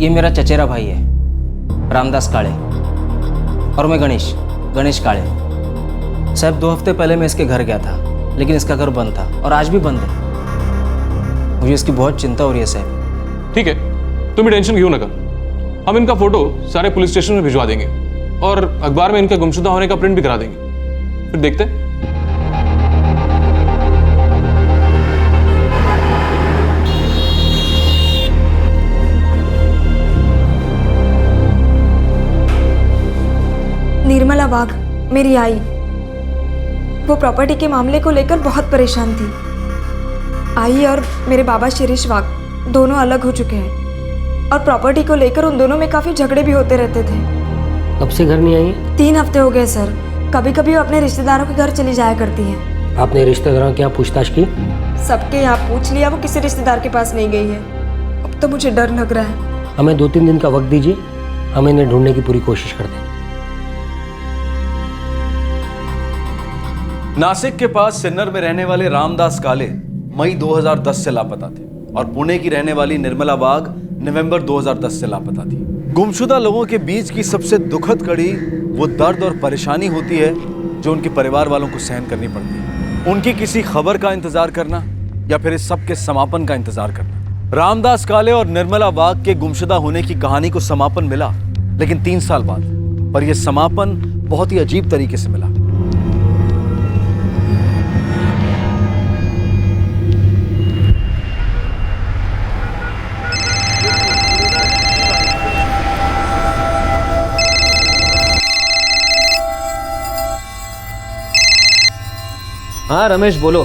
ये मेरा चचेरा भाई है रामदास काळे और मैं गणेश काळे। साहब 2 हफ्ते पहले मैं इसके घर गया था, लेकिन इसका घर बंद था और आज भी बंद है। मुझे इसकी बहुत चिंता हो रही है साहब। ठीक है, तुम्हें टेंशन क्यों नका। हम इनका फोटो सारे पुलिस स्टेशन में भिजवा देंगे और अखबार में इनके गुमशुदा होने का प्रिंट भी करा देंगे, फिर देखते हैं। निर्मला वाघ मेरी आई, वो प्रॉपर्टी के मामले को लेकर बहुत परेशान थी। आई और मेरे बाबा शिरीष वाघ दोनों अलग हो चुके हैं और प्रॉपर्टी को लेकर उन दोनों में काफ़ी झगड़े भी होते रहते थे। कब से घर नहीं आई? 3 हफ्ते हो गए सर। कभी कभी वो अपने रिश्तेदारों के घर चली जाया करती हैं। आपने रिश्तेदारों की यहाँ पूछताछ की? सबके यहाँ पूछ लिया, वो किसी रिश्तेदार के पास नहीं गई है। अब तो मुझे डर लग रहा है। हमें 2-3 दिन का वक्त दीजिए, हम इन्हें ढूंढने की पूरी कोशिश करते हैं। नासिक के पास सिन्नर में रहने वाले रामदास काळे मई 2010 से लापता थे और पुणे की रहने वाली निर्मला वाघ नवंबर 2010 से लापता थी। गुमशुदा लोगों के बीच की सबसे दुखद कड़ी वो दर्द और परेशानी होती है जो उनके परिवार वालों को सहन करनी पड़ती है। उनकी किसी खबर का इंतजार करना या फिर इस सब के समापन का इंतजार करना। रामदास काळे और निर्मला वाघ के गुमशुदा होने की कहानी को समापन मिला, लेकिन 3 साल बाद। पर यह समापन बहुत ही अजीब तरीके से मिला। हाँ रमेश बोलो।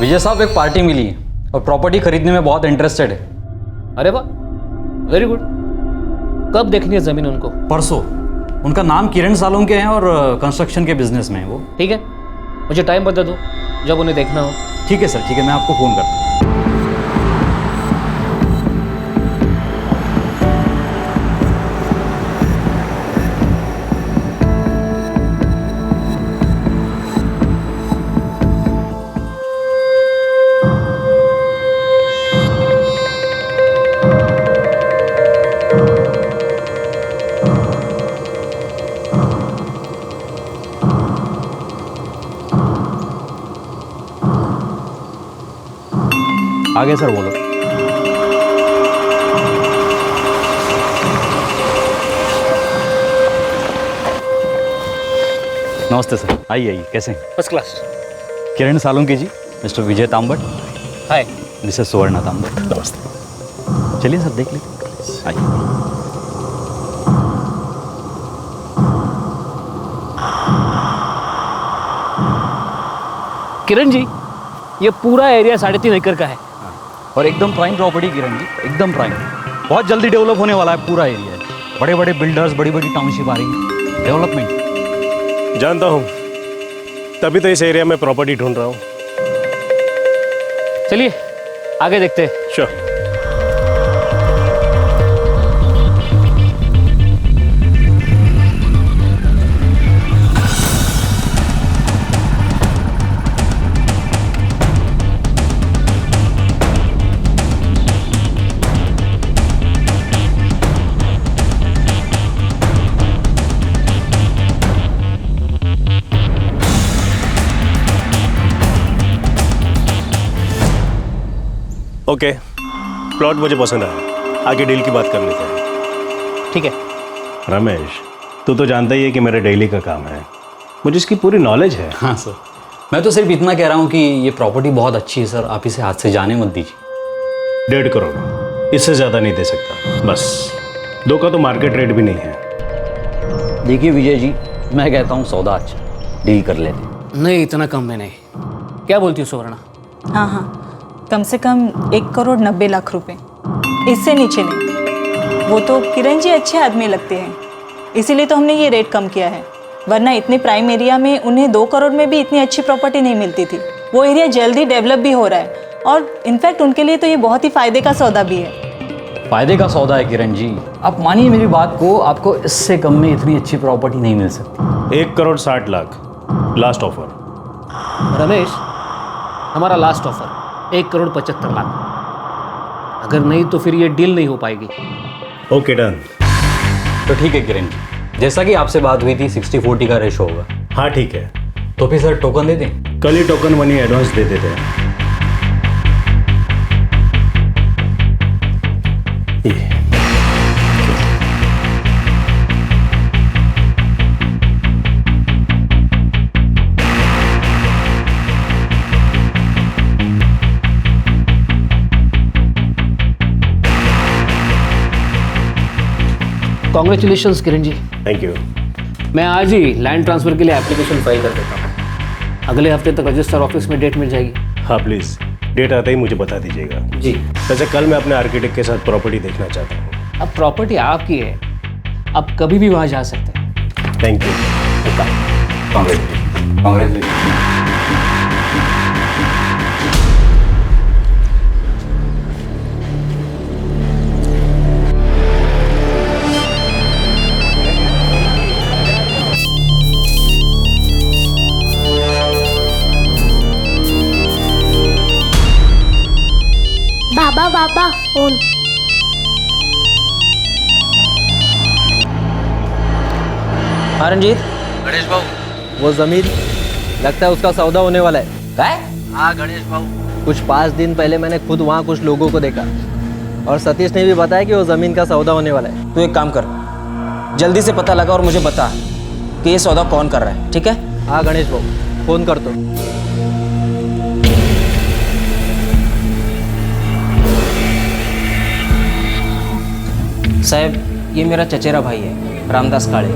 विजय साहब, एक पार्टी मिली है और प्रॉपर्टी खरीदने में बहुत इंटरेस्टेड है। अरे वाह, वेरी गुड। कब देखनी है जमीन उनको? परसों। उनका नाम किरण सालोंके हैं और कंस्ट्रक्शन के बिजनेस में है वो। ठीक है, मुझे टाइम बता दो जब उन्हें देखना हो। ठीक है सर, ठीक है, मैं आपको फ़ोन करता हूँ। आगे सर बोलो। नमस्ते सर, आइए आइए, कैसे हैं? First class. Kiran Salunke ji, mister Vijay Tambat. Hi. Mrs Suvarna Tambat. नमस्ते। चलिए सर, देख लीजिए, आइए। किरण जी, ये पूरा एरिया 3.5 एकड़ का है और एकदम प्राइम प्रॉपर्टी किरण जी, एकदम प्राइम। बहुत जल्दी डेवलप होने वाला है पूरा एरिया। बड़े बड़े बिल्डर्स, बड़ी बड़ी टाउनशिप आ रही है, डेवलपमेंट। जानता हूँ, तभी तो इस एरिया में प्रॉपर्टी ढूंढ रहा हूँ। चलिए आगे देखते हैं। श्योर। ओके, प्लॉट मुझे पसंद आया। आगे डील की बात कर लेते हैं। ठीक है। रमेश, तू तो जानता ही है कि मेरा डेली का काम है, मुझे इसकी पूरी नॉलेज है। हाँ सर, मैं तो सिर्फ इतना कह रहा हूँ कि ये प्रॉपर्टी बहुत अच्छी है सर, आप इसे हाथ से जाने मत दीजिए। 1.5 करोड़, इससे ज़्यादा नहीं दे सकता। बस 2 का तो मार्केट रेट भी नहीं है। देखिए विजय जी, मैं कहता हूँ सौदा अच्छा, डील कर लेते। नहीं, इतना कम में नहीं। क्या बोलती हो सुवर्णा? हाँ हाँ, कम से कम 1,90,00,000 रुपए, इससे नीचे नहीं। वो तो किरण जी अच्छे आदमी लगते हैं, इसीलिए तो हमने ये रेट कम किया है। वरना इतने प्राइम एरिया में उन्हें 2 करोड़ में भी इतनी अच्छी प्रॉपर्टी नहीं मिलती थी। वो एरिया जल्दी डेवलप भी हो रहा है और इनफैक्ट उनके लिए तो ये बहुत ही फ़ायदे का सौदा भी है। फ़ायदे का सौदा है किरण जी, आप मानिए मेरी बात को, आपको इससे कम में इतनी अच्छी प्रॉपर्टी नहीं मिल सकती। 1,60,00,000 लास्ट ऑफर। रमेश, हमारा लास्ट ऑफर 1,75,00,000। अगर नहीं तो फिर ये डील नहीं हो पाएगी। Okay done. तो ठीक है किरण जी, जैसा कि आपसे बात हुई थी 60-40 का रेशो होगा। हाँ ठीक है, तो फिर सर टोकन दे दें? कल ही टोकन मनी एडवांस दे देते हैं। ये congratulations Kiran ji. Thank you. मैं आज ही लैंड ट्रांसफ़र के लिए एप्लीकेशन फाइल कर देता हूँ। अगले हफ्ते तक रजिस्टर ऑफिस में डेट मिल जाएगी। हाँ प्लीज़, डेट आते ही मुझे बता दीजिएगा। जी। वैसे कल मैं अपने आर्किटेक्ट के साथ प्रॉपर्टी देखना चाहता हूँ। अब प्रॉपर्टी आपकी है, आप कभी भी वहाँ जा सकते हैं। Thank you. Congratulation. Baba phone. हाँ रंजीत, गणेश बाबू, वो ज़मीन लगता है उसका सौदा होने वाला है। है? हाँ गणेश बाबू, कुछ 5 दिन पहले मैंने खुद वहाँ कुछ लोगों को देखा और सतीश ने भी बताया कि वो ज़मीन का सौदा होने वाला है। तू एक काम कर, जल्दी से पता लगा और मुझे बता कि ये सौदा कौन कर रहा है, ठीक है? हाँ गणेश बाबू, फ़ोन कर दो। साहब, ये मेरा चचेरा भाई है, रामदास काळे।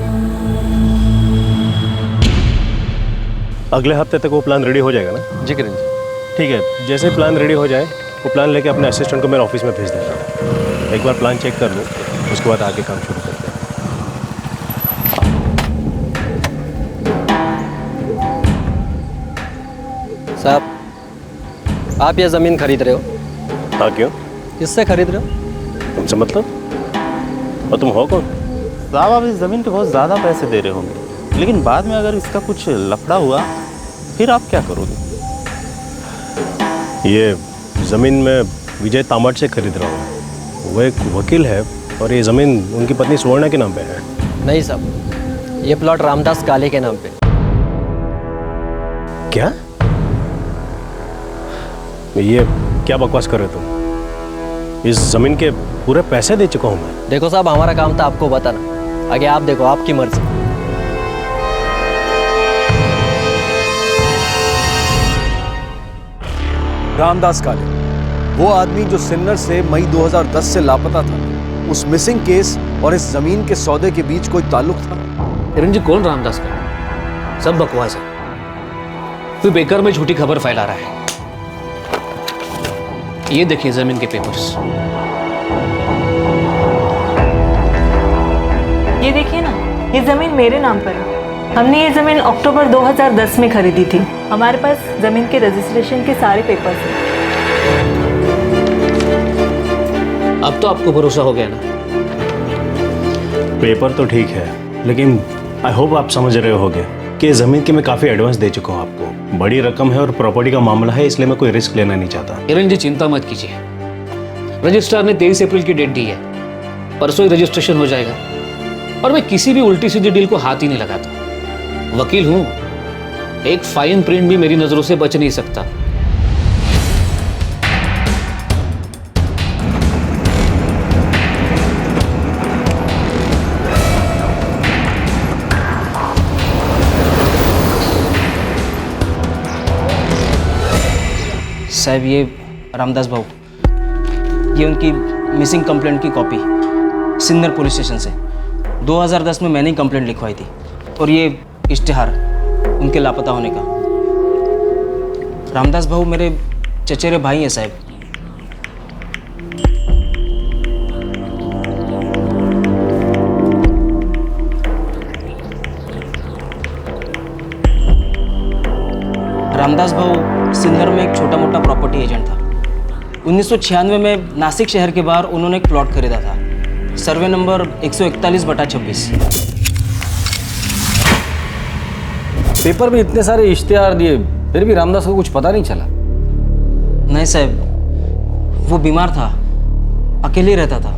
अगले हफ्ते तक वो प्लान रेडी हो जाएगा ना? जी किरण जी। ठीक है, जैसे प्लान रेडी हो जाए वो प्लान लेके अपने असिस्टेंट को मेरे ऑफिस में भेज देना। एक बार प्लान चेक कर लूँ, उसके बाद आगे काम शुरू करते हैं। साहब, आप ये ज़मीन खरीद रहे हो? हाँ क्यों? किससे खरीद रहे हो? तुमसे मतलब? और तुम हो कौन? साहब, आप इस ज़मीन पे बहुत ज़्यादा पैसे दे रहे होंगे, लेकिन बाद में अगर इसका कुछ लफड़ा हुआ फिर आप क्या करोगे? ये ज़मीन मैं विजय तामट से खरीद रहा हूँ। वो एक वकील है और ये ज़मीन उनकी पत्नी सुवर्णा के नाम पे है। नहीं साहब, ये प्लॉट रामदास काले के नाम पे। क्या? ये क्या बकवास कर रहे हो तुम? इस ज़मीन के पूरे पैसे दे चुका हूँ मैं। देखो साहब, हमारा काम था आपको बताना, आगे आप देखो, आपकी मर्जी। रामदास काले, वो आदमी जो सिन्नर से मई 2010 से लापता था, उस मिसिंग केस और इस जमीन के सौदे के बीच कोई ताल्लुक था? किरण जी, कौन रामदास का? सब बकवास है। तू बेकार में झूठी खबर फैला रहा है। ये देखिए जमीन के पेपर्स। ये देखिए ना, ये ज़मीन मेरे नाम पर है। हमने ये ज़मीन अक्टूबर 2010 में खरीदी थी। हमारे पास ज़मीन के रजिस्ट्रेशन के सारे पेपर्स हैं। अब तो आपको भरोसा हो गया ना? पेपर तो ठीक है, लेकिन आई होप आप समझ रहे होगे कि ज़मीन के मैं काफ़ी एडवांस दे चुका हूँ आपको। बड़ी रकम है और प्रॉपर्टी का मामला है, इसलिए मैं कोई रिस्क लेना नहीं चाहता। किरण जी, चिंता मत कीजिए। रजिस्ट्रार ने 23 अप्रैल की डेट दी है, परसों ही रजिस्ट्रेशन हो जाएगा। और मैं किसी भी उल्टी सीधी डील को हाथ ही नहीं लगाता। वकील हूं, एक फाइन प्रिंट भी मेरी नजरों से बच नहीं सकता। साहब, ये रामदास भाऊ, ये उनकी मिसिंग कंप्लेंट की कॉपी सिन्नर पुलिस स्टेशन से 2010 में मैंने ही कंप्लेंट लिखवाई थी। और ये इश्तिहार उनके लापता होने का। रामदास भाऊ मेरे चचेरे भाई हैं साहब। रामदास भाऊ सिन्नर में एक छोटा मोटा प्रॉपर्टी एजेंट था। 1996 में नासिक शहर के बाहर उन्होंने एक प्लॉट खरीदा था, सर्वे नंबर 141/26। पेपर में इतने सारे इश्तिहार दिए, फिर भी रामदास को कुछ पता नहीं चला? नहीं साहब, वो बीमार था, अकेले रहता था।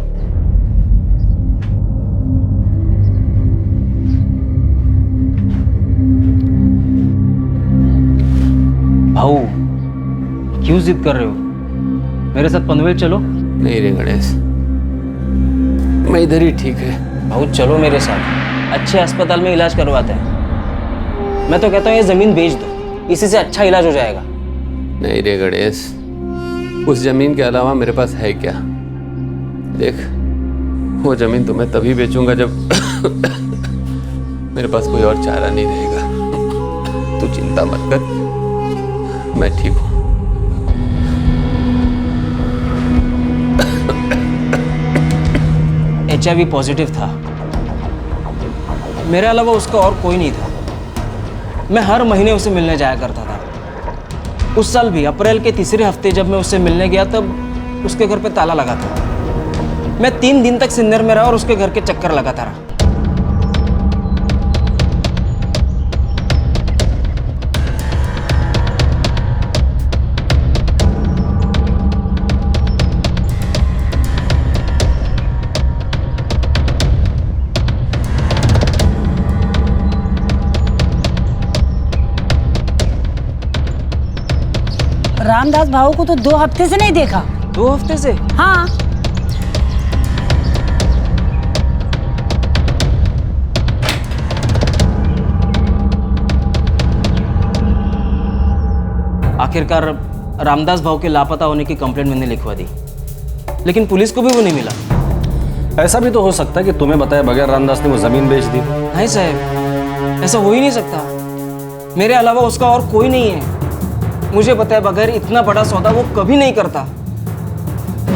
भाऊ क्यों जिद कर रहे हो? मेरे साथ पनवेल चलो। नहीं रे गणेश, मैं इधर ही ठीक है। भाऊ चलो मेरे साथ, अच्छे अस्पताल में इलाज करवाते हैं। मैं तो कहता हूँ ये ज़मीन बेच दो, इसी से अच्छा इलाज हो जाएगा। नहीं रे गणेश, उस जमीन के अलावा मेरे पास है क्या? देख, वो जमीन तो मैं तभी बेचूंगा जब मेरे पास कोई और चारा नहीं रहेगा। तू चिंता मत कर, मैं ठीक हूं। HIV पॉजिटिव था, मेरे अलावा उसका और कोई नहीं था। मैं हर महीने उसे मिलने जाया करता था। उस साल भी अप्रैल के तीसरे हफ्ते जब मैं उससे मिलने गया तब उसके घर पे ताला लगा था। मैं 3 दिन तक सिन्नर में रहा और उसके घर के चक्कर लगाता रहा। रामदास भाऊ को तो 2 हफ्ते से नहीं देखा। 2 हफ्ते से? हाँ। आखिरकार रामदास भाऊ के लापता होने की कंप्लेंट मैंने लिखवा दी, लेकिन पुलिस को भी वो नहीं मिला। ऐसा भी तो हो सकता है कि तुम्हें बताए बगैर रामदास ने वो जमीन बेच दी। नहीं साहब, ऐसा हो ही नहीं सकता। मेरे अलावा उसका और कोई नहीं है। मुझे बताए बगैर इतना बड़ा सौदा वो कभी नहीं करता।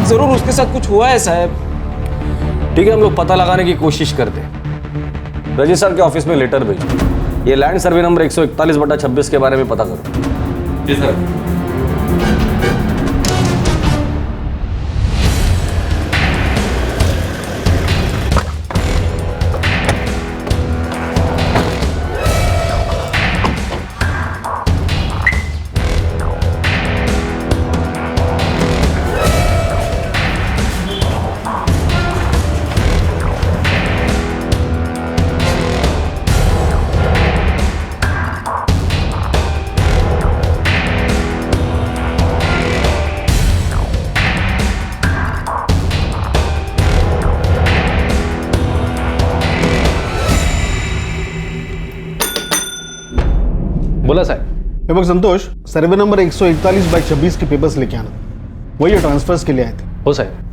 जरूर उसके साथ कुछ हुआ है साहब। ठीक है, हम लोग पता लगाने की कोशिश करते हैं। रजिस्ट्रार के ऑफिस में लेटर भेजो। ये लैंड सर्वे नंबर 141/26 के बारे में पता करो। जी सर। बोला साहब। ये बघ संतोष, सर्वे नंबर 141/26 के पेपर्स लेके आना। वही ट्रांसफर्स के लिए आए थे। हो साहब।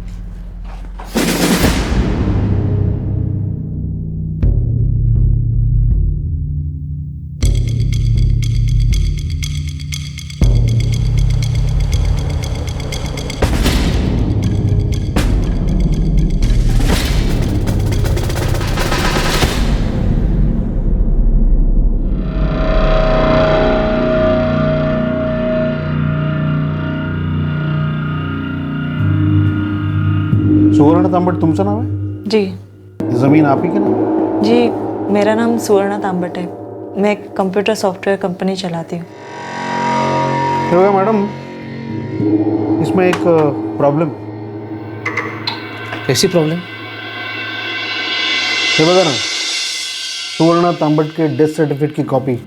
सुवर्ण तांबट तुमचं नाव आहे? जी जमीन आप ही के नाम? जी, मेरा नाम सुवर्णा तांबट है। मैं एक कंप्यूटर सॉफ्टवेयर कंपनी चलाती हूँ। देखो मैडम, इसमें एक प्रॉब्लम। कैसी प्रॉब्लम? हे बघा ना, सुवर्ण तांबट के डेथ सर्टिफिकेट की कॉपी।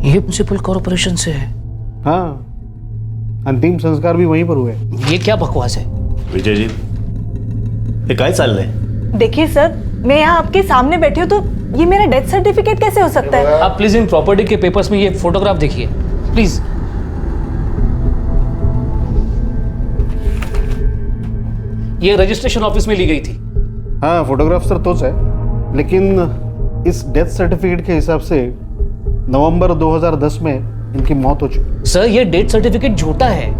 ये म्युनिसिपल कॉर्पोरेशन से है। हाँ, अंतिम संस्कार भी वहीं पर हुए। ये क्या बकवास है? विजय जी, ये काय चाललंय? देखिए सर, मैं यहाँ आपके सामने बैठी हूँ तो ये मेरा डेथ सर्टिफिकेट कैसे हो सकता है? आप प्लीज इन प्रॉपर्टी के पेपर्स में ये फोटोग्राफ देखिए प्लीज। ये रजिस्ट्रेशन ऑफिस में ली गई थी। हाँ, फोटोग्राफ सर तोच है, लेकिन इस डेथ सर्टिफिकेट के हिसाब से नवंबर 2010 में इनकी मौत हो चुकी। सर, ये डेथ सर्टिफिकेट झूठा है।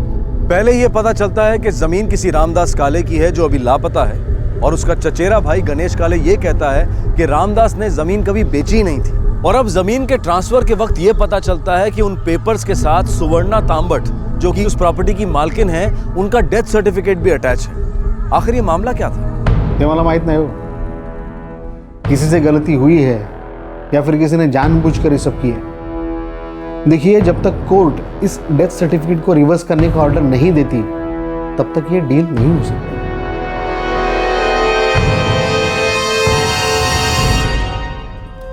पहले यह पता चलता है कि जमीन किसी रामदास काले की है जो अभी लापता है, और उसका चचेरा भाई गणेश काले ये कहता है कि रामदास ने जमीन कभी बेची नहीं थी। और अब जमीन के ट्रांसफर के वक्त ये पता चलता है कि उन पेपर्स के साथ सुवर्णा तांबट, जो कि उस प्रॉपर्टी की मालकिन है, उनका डेथ सर्टिफिकेट भी अटैच है। आखिर ये मामला क्या था? ये मला माहित नहीं हो, किसी से गलती हुई है या फिर किसी ने जानबूझकर ये सब किया है। देखिए, जब तक कोर्ट इस डेथ सर्टिफिकेट को रिवर्स करने का ऑर्डर नहीं देती तब तक ये डील नहीं हो सकती।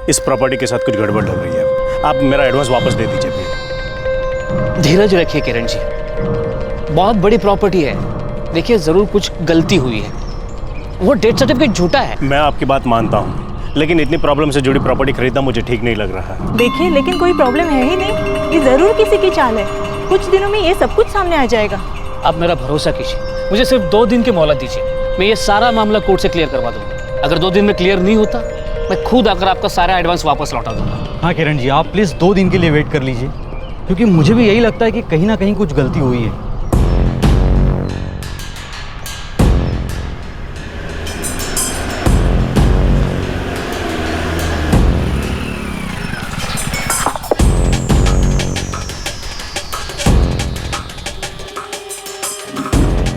इस प्रॉपर्टी के साथ कुछ गड़बड़ लग रही है। आप मेरा एडवांस वापस दे दीजिए प्लीज। धीरज रखिए किरण जी, बहुत बड़ी प्रॉपर्टी है, देखिए जरूर कुछ गलती हुई है, वो डेथ सर्टिफिकेट झूठा है। मैं आपकी बात मानता हूँ, लेकिन इतनी प्रॉब्लम से जुड़ी प्रॉपर्टी खरीदना मुझे ठीक नहीं लग रहा है। देखिए, लेकिन कोई प्रॉब्लम है ही नहीं, ये जरूर किसी की चाल है। कुछ दिनों में ये सब कुछ सामने आ जाएगा। आप मेरा भरोसा कीजिए, मुझे सिर्फ 2 दिन की मोहलत दीजिए, मैं ये सारा मामला कोर्ट से क्लियर करवा दूंगा। अगर 2 दिन में क्लियर नहीं होता, मैं खुद आकर आपका सारा एडवांस वापस लौटा दूंगा। हाँ किरण जी, आप प्लीज़ 2 दिन के लिए वेट कर लीजिए, क्योंकि मुझे भी यही लगता है कि कहीं ना कहीं कुछ गलती हुई है।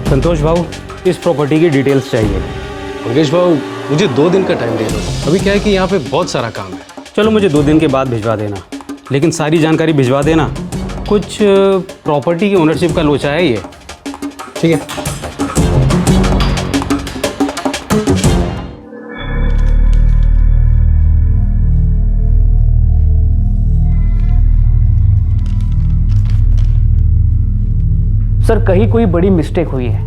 संतोष भाऊ, इस प्रॉपर्टी की डिटेल्स चाहिए। मंगेश भाऊ, मुझे 2 दिन का टाइम दे दो। अभी क्या है कि यहाँ पे बहुत सारा काम है। चलो मुझे 2 दिन के बाद भिजवा देना, लेकिन सारी जानकारी भिजवा देना। कुछ प्रॉपर्टी की ओनरशिप का लोचा है ये। ठीक है। सर, कहीं कोई बड़ी मिस्टेक हुई है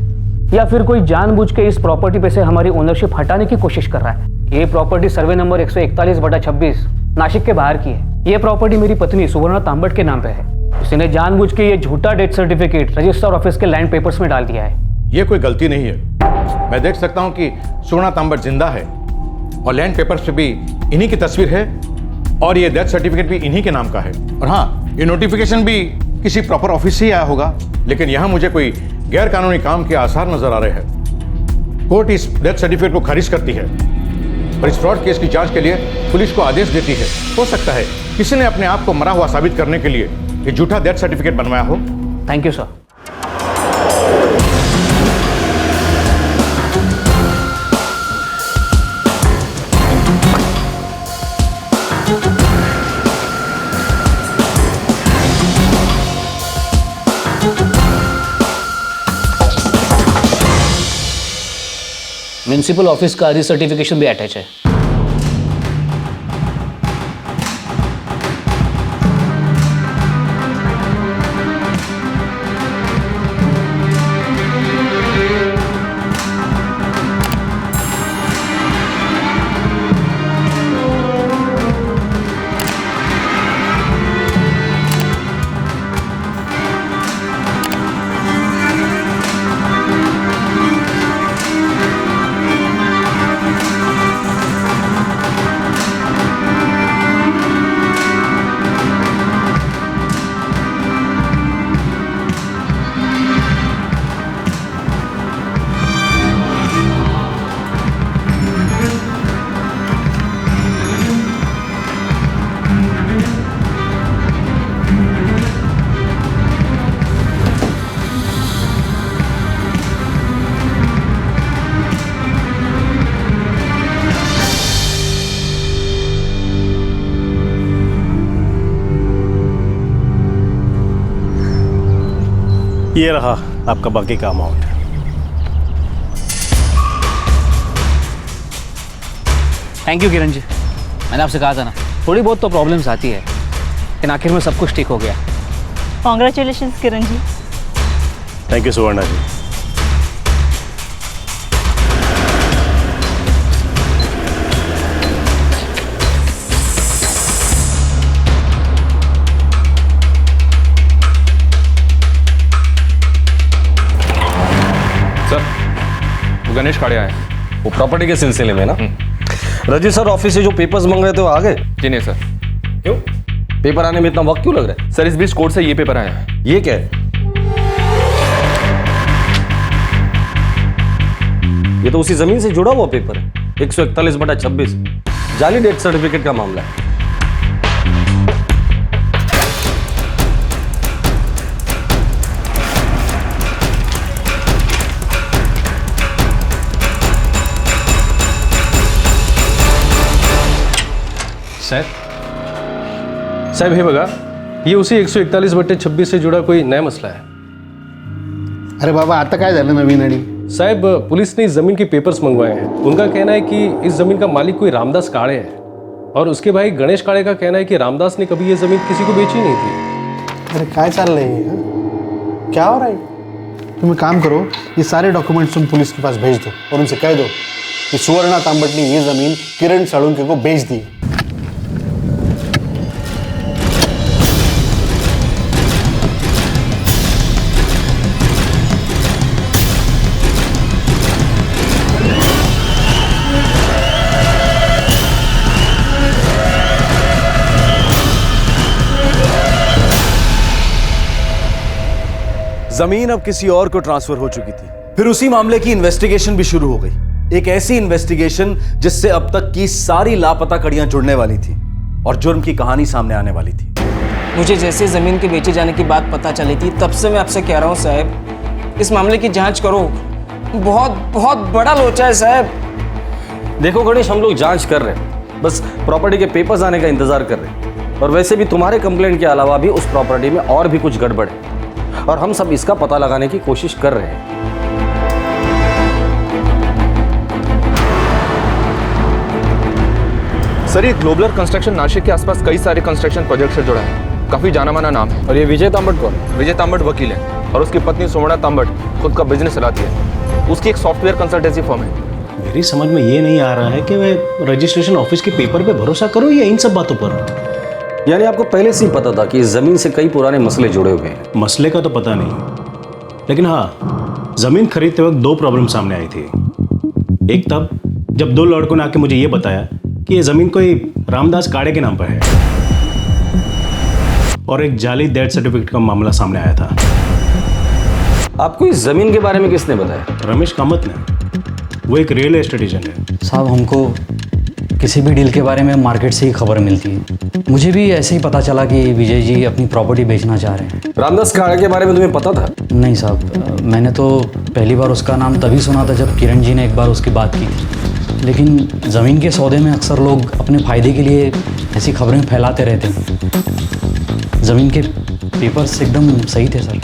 या फिर कोई जानबूझ के इस प्रॉपर्टी पे से हमारी ओनरशिप हटाने की कोशिश कर रहा है। ये प्रॉपर्टी सर्वे नंबर 141/26 नासिक के बाहर की है। ये प्रॉपर्टी मेरी पत्नी सुवर्णा तांबट के नाम पे है। उसने जानबूझ के ये झूठा डेथ सर्टिफिकेट रजिस्टर ऑफिस के लैंड पेपर्स में डाल दिया है। ये कोई गलती नहीं है। मैं देख सकता हूँ कि सुवर्णा तांबट जिंदा है और लैंड पेपर्स पे भी इन्हीं की तस्वीर है और ये डेथ सर्टिफिकेट भी इन्हीं के नाम का है। और हाँ, ये नोटिफिकेशन भी किसी प्रॉपर ऑफिस से ही आया होगा, लेकिन यहाँ मुझे कोई गैर कानूनी काम के आसार नजर आ रहे हैं। कोर्ट इस डेथ सर्टिफिकेट को खारिज करती है और इस फ्रॉड केस की जांच के लिए पुलिस को आदेश देती है। हो सकता है किसी ने अपने आप को मरा हुआ साबित करने के लिए ये झूठा डेथ सर्टिफिकेट बनवाया हो। Thank you sir. Municipal office का सर्टिफिकेशन भी अटैच है। ये रहा आपका बाकी का amount. Thank you Kiran ji. मैंने आपसे कहा था ना, थोड़ी बहुत तो प्रॉब्लम्स आती है, लेकिन आखिर में सब कुछ ठीक हो गया। Congratulations Kiran ji. Thank you Suvarna ji. Ganesh Kade आए, वो प्रॉपर्टी के सिलसिले में ना। रजिस्टर ऑफिस से जो पेपर्स मांग रहे थे वो आ गए? जी नहीं सर। क्यों? पेपर आने में इतना वक्त क्यों लग रहा है? सर, इस बीच कोर्ट से ये पेपर आया है। ये क्या है? ये तो उसी जमीन से जुड़ा हुआ पेपर है, 141/26 जाली डेथ सर्टिफिकेट का मामला है। साहेब हे बघा, ये उसी 141/26 से जुड़ा कोई नया मसला है। अरे बाबा आता काय झालं नवीन आणि? साहब, पुलिस ने इस जमीन के पेपर्स मंगवाए हैं। उनका कहना है कि इस जमीन का मालिक कोई रामदास काळे है और उसके भाई गणेश काळे का कहना है कि रामदास ने कभी ये जमीन किसी को बेची नहीं थी। अरे काय चाललंय हे, हाँ? क्या हो रहा है? तुम एक काम करो, ये सारे डॉक्यूमेंट्स तुम पुलिस के पास भेज दो और उनसे कह दो कि सुवर्णा तांबट ने ये जमीन किरण साळुंके को बेच दी। जमीन अब किसी और को ट्रांसफर हो चुकी थी। फिर उसी मामले की इन्वेस्टिगेशन भी शुरू हो गई। एक ऐसी इन्वेस्टिगेशन जिससे अब तक की सारी लापता कड़ियां जुड़ने वाली थी और जुर्म की कहानी सामने आने वाली थी। मुझे जैसे ज़मीन के बेचे जाने की बात पता चली थी तब से मैं आपसे कह रहा हूँ साहब, इस मामले की जांच करो। बहुत बहुत बड़ा लोचा है साहब। देखो गणेश, हम लोग जांच कर रहे हैं, बस प्रॉपर्टी के पेपर्स आने का इंतजार कर रहे हैं। और वैसे भी तुम्हारे कंप्लेंट के अलावा भी उस प्रॉपर्टी में और भी कुछ गड़बड़ है और हम सब इसका पता लगाने की कोशिश कर रहे हैं। सर, ये ग्लोबलर कंस्ट्रक्शन नासिक के आसपास कई सारे कंस्ट्रक्शन प्रोजेक्ट से जुड़ा है। काफी जाना माना नाम है। और ये विजय तांबट कौन? विजय तांबट वकील है और उसकी पत्नी सुवर्णा तांबट खुद का बिजनेस चलाती है। उसकी एक सॉफ्टवेयर कंसल्टेंसी फर्म है। मेरी समझ में ये नहीं आ रहा है कि मैं रजिस्ट्रेशन ऑफिस के पेपर पे भरोसा करूं या इन सब बातों पर। यानी आपको पहले से ही पता था कि इस जमीन से कई पुराने मसले जुड़े हुए हैं? मसले का तो पता नहीं, लेकिन हाँ, जमीन खरीदते वक्त दो प्रॉब्लम सामने आई थी। एक तब जब दो लड़कों ने आके मुझे ये बताया कि ये जमीन कोई रामदास काळे के नाम पर है, और एक जाली डेथ सर्टिफिकेट का मामला सामने आया था। आपको इस जमीन के बारे में किसने बताया? रमेश कामत ने। वो एक रियल एस्टेट एजेंट है। साहब, हमको किसी भी डील के बारे में मार्केट से ही खबर मिलती है। मुझे भी ऐसे ही पता चला कि विजय जी अपनी प्रॉपर्टी बेचना चाह रहे हैं। रामदास काळे के बारे में तुम्हें पता था? नहीं साहब, मैंने तो पहली बार उसका नाम तभी सुना था जब किरण जी ने एक बार उसकी बात की थी। लेकिन ज़मीन के सौदे में अक्सर लोग अपने फ़ायदे के लिए ऐसी खबरें फैलाते रहते हैं। ज़मीन के पेपर्स एकदम सही थे सर।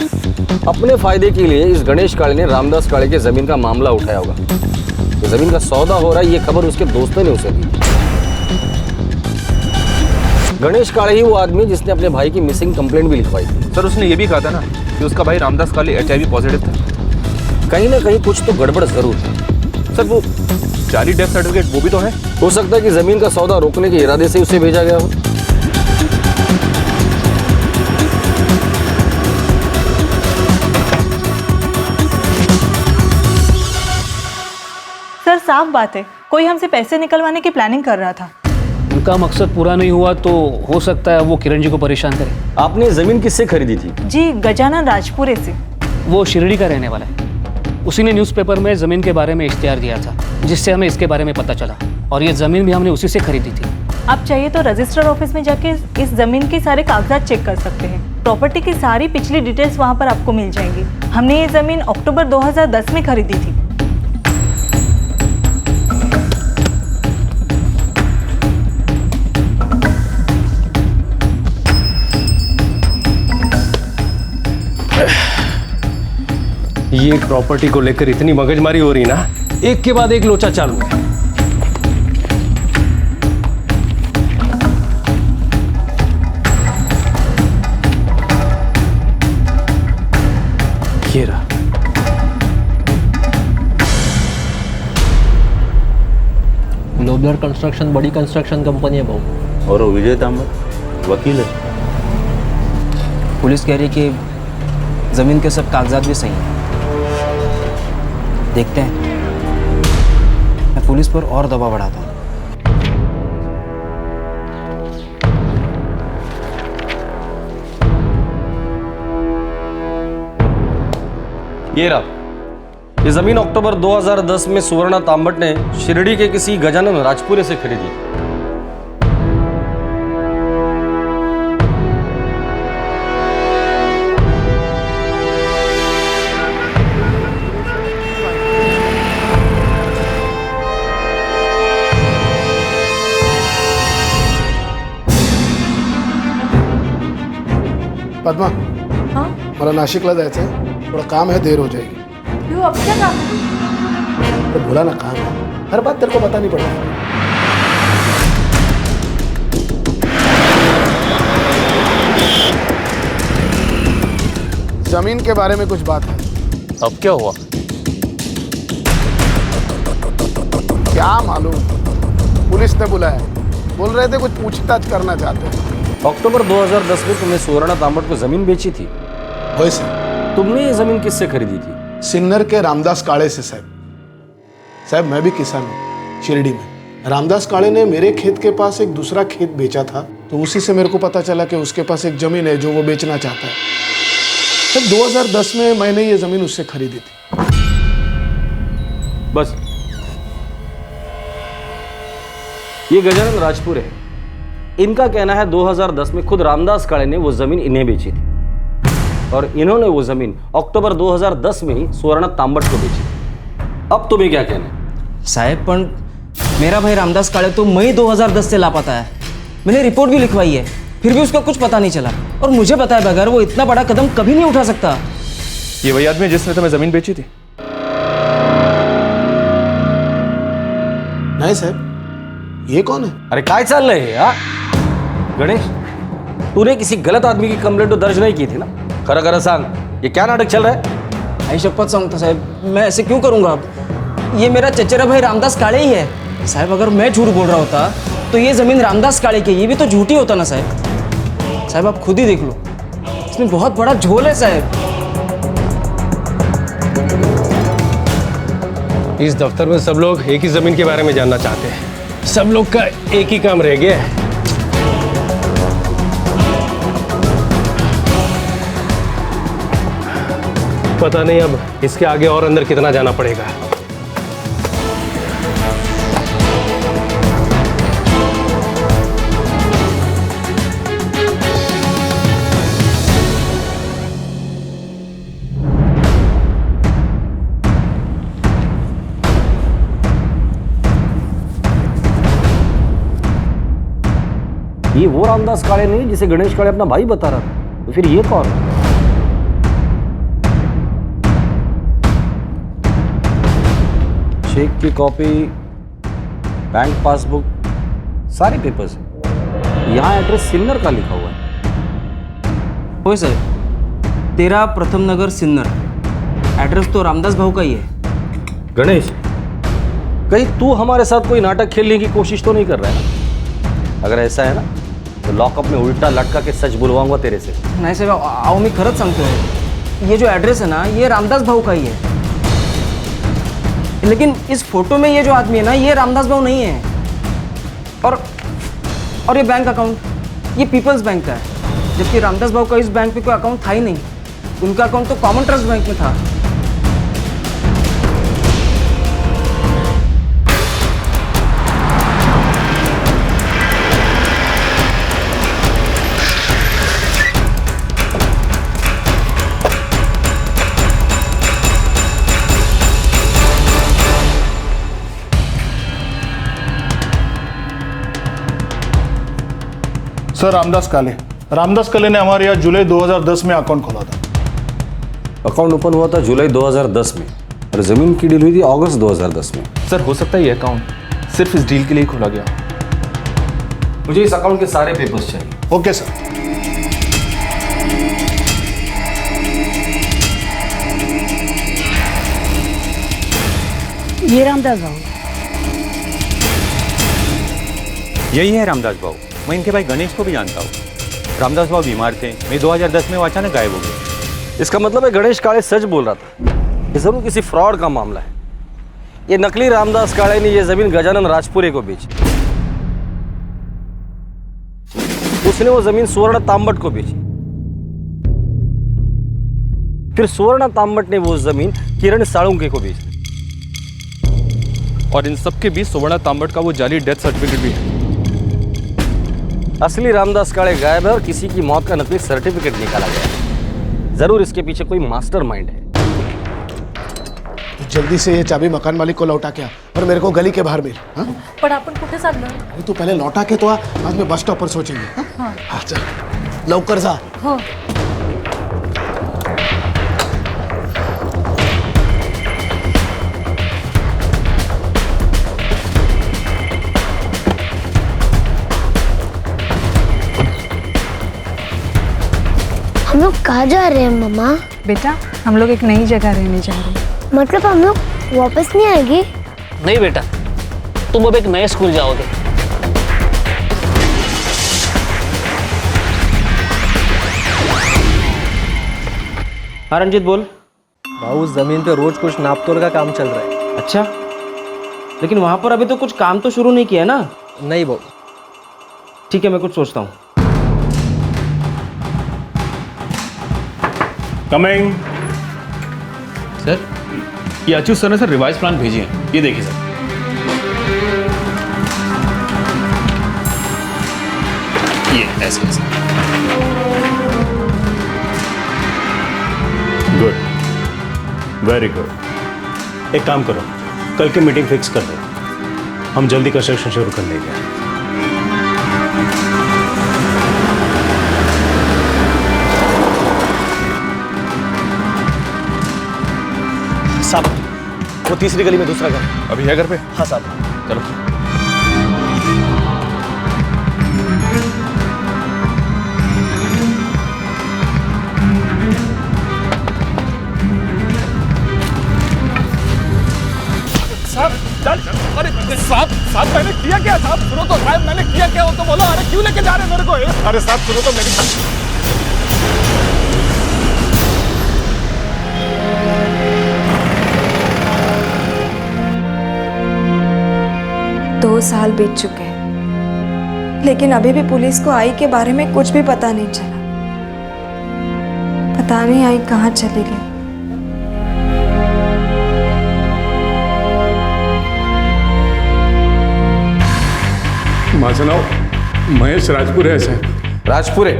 अपने फायदे के लिए इस गणेश काळे ने रामदास काळे के जमीन का मामला उठाया होगा। तो जमीन का सौदा हो रहा है, ये खबर उसके दोस्तों ने उसे दी। गणेश काळे ही वो आदमी जिसने अपने भाई की मिसिंग कंप्लेंट भी लिखवाई थी। सर, उसने ये भी कहा था ना कि उसका भाई रामदास काळे HIV पॉजिटिव था। कहीं ना कहीं कुछ तो गड़बड़ जरूर था। सर, वो जाली डेथ सर्टिफिकेट वो भी तो है। हो सकता है कि जमीन का सौदा रोकने के इरादे से उसे भेजा गया हो। सर, साफ बात है कोई हमसे पैसे निकलवाने की प्लानिंग कर रहा था। उनका मकसद पूरा नहीं हुआ तो हो सकता है वो किरण जी को परेशान करे। आपने जमीन किससे खरीदी थी? जी, गजानन राजपुरे से। वो शिरडी का रहने वाला है। उसी ने न्यूज़पेपर में ज़मीन के बारे में इश्तिहार दिया था, जिससे हमें इसके बारे में पता चला, और ये ज़मीन भी हमने उसी से खरीदी थी। आप चाहिए तो रजिस्टर ऑफिस में जाके इस ज़मीन के सारे कागजात चेक कर सकते हैं। प्रॉपर्टी की सारी पिछली डिटेल्स वहाँ पर आपको मिल जाएंगी। हमने ये ज़मीन अक्टूबर 2010 में खरीदी थी। ये प्रॉपर्टी को लेकर इतनी मगजमारी हो रही ना, एक के बाद एक लोचा चालू है। ये रहा। ग्लोबलर कंस्ट्रक्शन बड़ी कंस्ट्रक्शन कंपनी है भाऊ। और वो विजय तांबट वकील है। पुलिस कह रही है कि ज़मीन के सब कागजात भी सही हैं। देखते हैं, मैं पुलिस पर और दबाव बढ़ाता हूँ। ये रहा। ये जमीन अक्टूबर 2010 में सुवर्णा तांबट ने शिरडी के किसी गजानन राजपुरे से खरीदी। पद्मा, हाँ मला नाशिकला जायचं आहे, थोड़ा काम है, देर हो जाएगी. क्यों, अब क्या काम है? तो बोला ना काम है, हर बात तेरे को बतानी पड़ेगी. जमीन के बारे में कुछ बात है. अब क्या हुआ? क्या मालूम, पुलिस ने बुलाया, बोल रहे थे कुछ पूछताछ करना चाहते हैं. अक्टूबर 2010 में तुमने सुवर्णा तांबट को जमीन बेची थी. वैसे तुमने ये जमीन किससे खरीदी थी? सिन्नर के रामदास काळे से साहब. साहब मैं भी किसान हूँ शिरडी में. रामदास काळे ने मेरे खेत के पास एक दूसरा खेत बेचा था, तो उसी से मेरे को पता चला कि उसके पास एक जमीन है जो वो बेचना चाहता है. तब 2010 में मैंने ये जमीन उससे खरीदी थी. बस ये गजानन राजपुर है. इनका कहना है 2010 में खुद रामदास काळे ने वो जमीन इन्हें बेची थी और इन्होंने वो जमीन अक्टूबर 2010 में ही सुवर्णा तांबट को बेची. अब तुम्हें क्या कहना है? साहब पण मेरा भाई रामदास काळे तो मई 2010 से लापता है. मैंने रिपोर्ट भी लिखवाई है, फिर भी उसका कुछ पता नहीं चला. और मुझे पता है बगैर वो इतना बड़ा कदम कभी नहीं उठा सकता. ये वही आदमी है जिसने तुम्हें जमीन बेची थी? नहीं साहब, ये कौन है? अरे काय चाल रहे है? गणेश, तूने किसी गलत आदमी की कंप्लेंट तो दर्ज नहीं की थी ना? खरा खरा सांग, ये क्या नाटक चल रहा है? आई शपथ सांगता साहब, मैं ऐसे क्यों करूंगा. अब ये मेरा चचेरा भाई रामदास काळे ही है. साहब अगर मैं झूठ बोल रहा होता तो ये जमीन रामदास काळे की, ये भी तो झूठी होता ना साहब. साहब आप खुद ही देख लो, इसमें बहुत बड़ा झोल है साहब. इस दफ्तर में सब लोग एक ही जमीन के बारे में जानना चाहते हैं. सब लोग का एक ही काम रह गया है. पता नहीं अब इसके आगे और अंदर कितना जाना पड़ेगा. ये वो रामदास काळे नहीं जिसे गणेश काळे अपना भाई बता रहा था, तो फिर ये कौन है? चेक की कॉपी, बैंक पासबुक, सारे पेपर्स हैं. यहाँ एड्रेस सिन्नर का लिखा हुआ है. होय साहब, 13 प्रथम नगर सिन्नर. एड्रेस तो रामदास भाऊ का ही है. गणेश, कहीं तू हमारे साथ कोई नाटक खेलने की कोशिश तो नहीं कर रहा है ना? अगर ऐसा है ना तो लॉकअप में उल्टा लटका के सच बुलवाऊंगा तेरे से. नाही साहेब, अहो मी खरंच सांगतोय, ये जो एड्रेस है ना ये रामदास भाऊ का ही है. लेकिन इस फोटो में ये जो आदमी है ना ये रामदास भाऊ नहीं है. और ये बैंक अकाउंट ये पीपल्स बैंक का है, जबकि रामदास भाऊ का इस बैंक पे कोई अकाउंट था ही नहीं. उनका अकाउंट तो कॉमन ट्रस्ट बैंक में था. सर रामदास काले ने हमारे यहाँ जुलाई 2010 में अकाउंट खोला था. अकाउंट ओपन हुआ था जुलाई 2010 में और जमीन की डील हुई थी अगस्त 2010 में. सर हो सकता है ये अकाउंट सिर्फ इस डील के लिए खोला गया. मुझे इस अकाउंट के सारे पेपर्स चाहिए. Okay sir. ये रामदास भाऊ. यही है रामदास भाऊ. मैं इनके भाई गणेश को भी जानता हूँ. रामदास भाऊ बीमार थे, मई 2010 में वो अचानक गायब हो गए. इसका मतलब है गणेश काळे सच बोल रहा था. ये जरूर किसी फ्रॉड का मामला है. ये नकली रामदास काळे ने ये जमीन गजानन राजपुरे को बेची. उसने वो जमीन सुवर्णा तांबट को बेची. फिर सुवर्णा तांबट ने वो जमीन किरण साळुंके को बेची. और इन सब के बीच सुवर्णा तांबट का वो जाली डेथ सर्टिफिकेट भी है. असली रामदास काळे गायब है और किसी की मौत का नकली सर्टिफिकेट निकाला गया. जरूर इसके पीछे कोई मास्टरमाइंड है. जल्दी से ये चाबी मकान मालिक को लौटा के आ और मेरे को गली के बाहर मिल. हाँ? पण आपण कुठे चाललो? अरे तू पहले लौटा के तो आ, आज मैं बस स्टॉप पर सोचेंगे. हाँ? हाँ चल लवकर जा. हो. हम लोग कहाँ जा रहे हैं मम्मा? बेटा हम लोग एक नई जगह रहने जा रहे हैं। मतलब हम लोग वापस नहीं आएंगे? नहीं बेटा, तुम अब एक नए स्कूल जाओगे। हाँ रंजीत बोल। भाऊ जमीन पे रोज कुछ नाप तोल का काम चल रहा है। अच्छा, लेकिन वहां पर अभी तो कुछ काम तो शुरू नहीं किया है ना? नहीं भाऊ। ठीक है, मैं कुछ सोचता हूँ। कमिंग। सर, ये अच्युत सर ने सर रिवाइज प्लान भेजे हैं, ये देखिए सर। ये ऐसे ऐसे। Good, very good. एक काम करो, कल की मीटिंग फिक्स कर दो, हम जल्दी कंस्ट्रक्शन शुरू कर लेंगे। साहब, वो तीसरी गली में दूसरा घर अभी है घर पे? हाँ साहब। चलो। अरे साहब मैंने किया क्या? साहब सुनो तो, साहब मैंने किया क्या? वो तो बोलो। अरे क्यों लेके जा रहे हैं मेरे को? अरे साहब सुनो तो मेरी। 2 साल बीत चुके हैं, लेकिन अभी भी पुलिस को आई के बारे में कुछ भी पता नहीं चला। पता नहीं आई कहाँ चली गई। माझं नाव महेश राजपुरे है साहब। राजपुरे?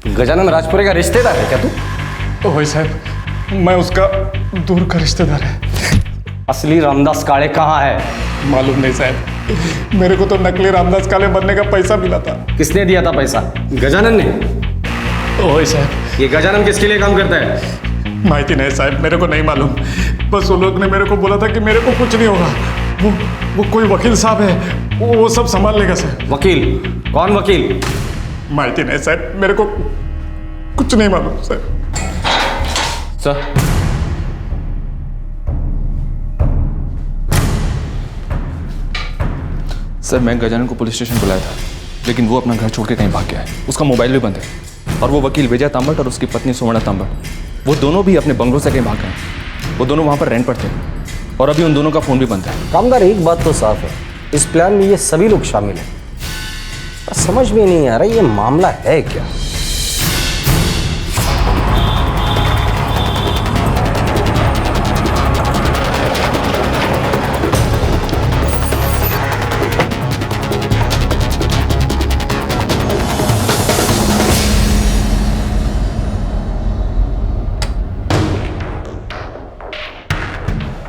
गजानन राजपुरे का रिश्तेदार है क्या तू? ओह साहब, मैं उसका दूर का रिश्तेदार है। असली रामदास काळे कहाँ है? मालूम नहीं साहब, मेरे को तो नकली रामदास काळे बनने का पैसा मिला था। किसने दिया था पैसा? गजानन ने? ओह साहब, ये गजानन किसके लिए काम करता है? माहिती नहीं साहब, मेरे को नहीं मालूम। बस वो लोग ने मेरे को बोला था कि मेरे को कुछ नहीं होगा। वो कोई वकील साहब है, वो सब संभाल लेगा सर। वकील? कौन वकील? माहिती नहीं साहब, मेरे को कुछ नहीं मालूम सर। सर, सर मैं गजानन को पुलिस स्टेशन बुलाया था, लेकिन वो अपना घर छोड़ के कहीं भाग गया है। उसका मोबाइल भी बंद है, और वो वकील विजय तांबट और उसकी पत्नी सुवर्णा तांबट, वो दोनों भी अपने बंगलों से कहीं भाग गए। वो दोनों वहाँ पर रेंट पर थे, और अभी उन दोनों का फ़ोन भी बंद है। कामगार, एक बात तो साफ है, इस प्लान में ये सभी लोग शामिल हैं। पर समझ में नहीं आ रहा ये मामला है क्या।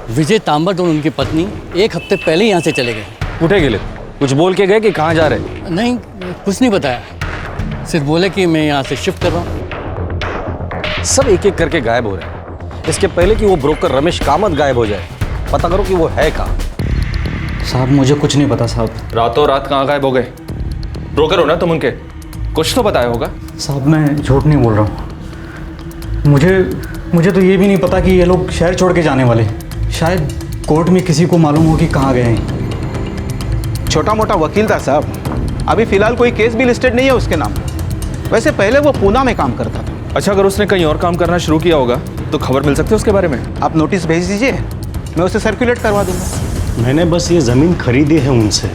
विजय तांबट और उनकी पत्नी 1 हफ्ते पहले ही यहाँ से चले गए। उठे गेले? कुछ बोल के गए कि कहाँ जा रहे? नहीं, कुछ नहीं बताया, सिर्फ बोले कि मैं यहाँ से शिफ्ट कर रहा हूँ। सब एक एक करके गायब हो रहे हैं। इसके पहले कि वो ब्रोकर रमेश कामत गायब हो जाए, पता करो कि वो है कहाँ। साहब मुझे कुछ नहीं पता साहब। रातों रात कहाँ गायब हो गए? ब्रोकर हो ना तुम उनके, कुछ तो बताया होगा। साहब मैं झूठ नहीं बोल रहा हूँ, मुझे तो ये भी नहीं पता कि ये लोग शहर छोड़ के जाने वाले। शायद कोर्ट में किसी को मालूम हो कि कहाँ गए हैं। छोटा मोटा वकील था साहब, अभी फिलहाल कोई केस भी लिस्टेड नहीं है उसके नाम। वैसे पहले वो पूना में काम करता था। अच्छा, अगर उसने कहीं और काम करना शुरू किया होगा तो खबर मिल सकती है उसके बारे में? आप नोटिस भेज दीजिए, मैं उसे सर्कुलेट करवा दूंगा। मैंने बस ये ज़मीन खरीदी है उनसे,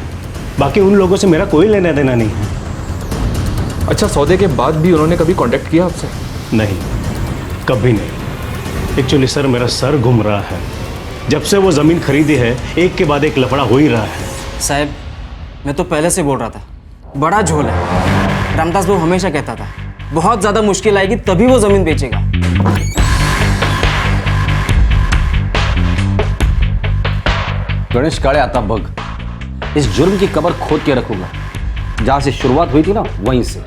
बाकी उन लोगों से मेरा कोई लेना देना नहीं है। अच्छा, सौदे के बाद भी उन्होंने कभी कांटेक्ट किया आपसे? नहीं, कभी नहीं। एक्चुअली सर मेरा सर घूम रहा है, जब से वो ज़मीन खरीदी है एक के बाद एक लफड़ा हो ही रहा है। साहब मैं तो पहले से बोल रहा था, बड़ा झोल है। रामदास बाबू हमेशा कहता था बहुत ज़्यादा मुश्किल आएगी तभी वो ज़मीन बेचेगा। गणेश काळे आता बग, इस जुर्म की कबर खोद के रखूंगा। जहां से शुरुआत हुई थी ना, वहीं से।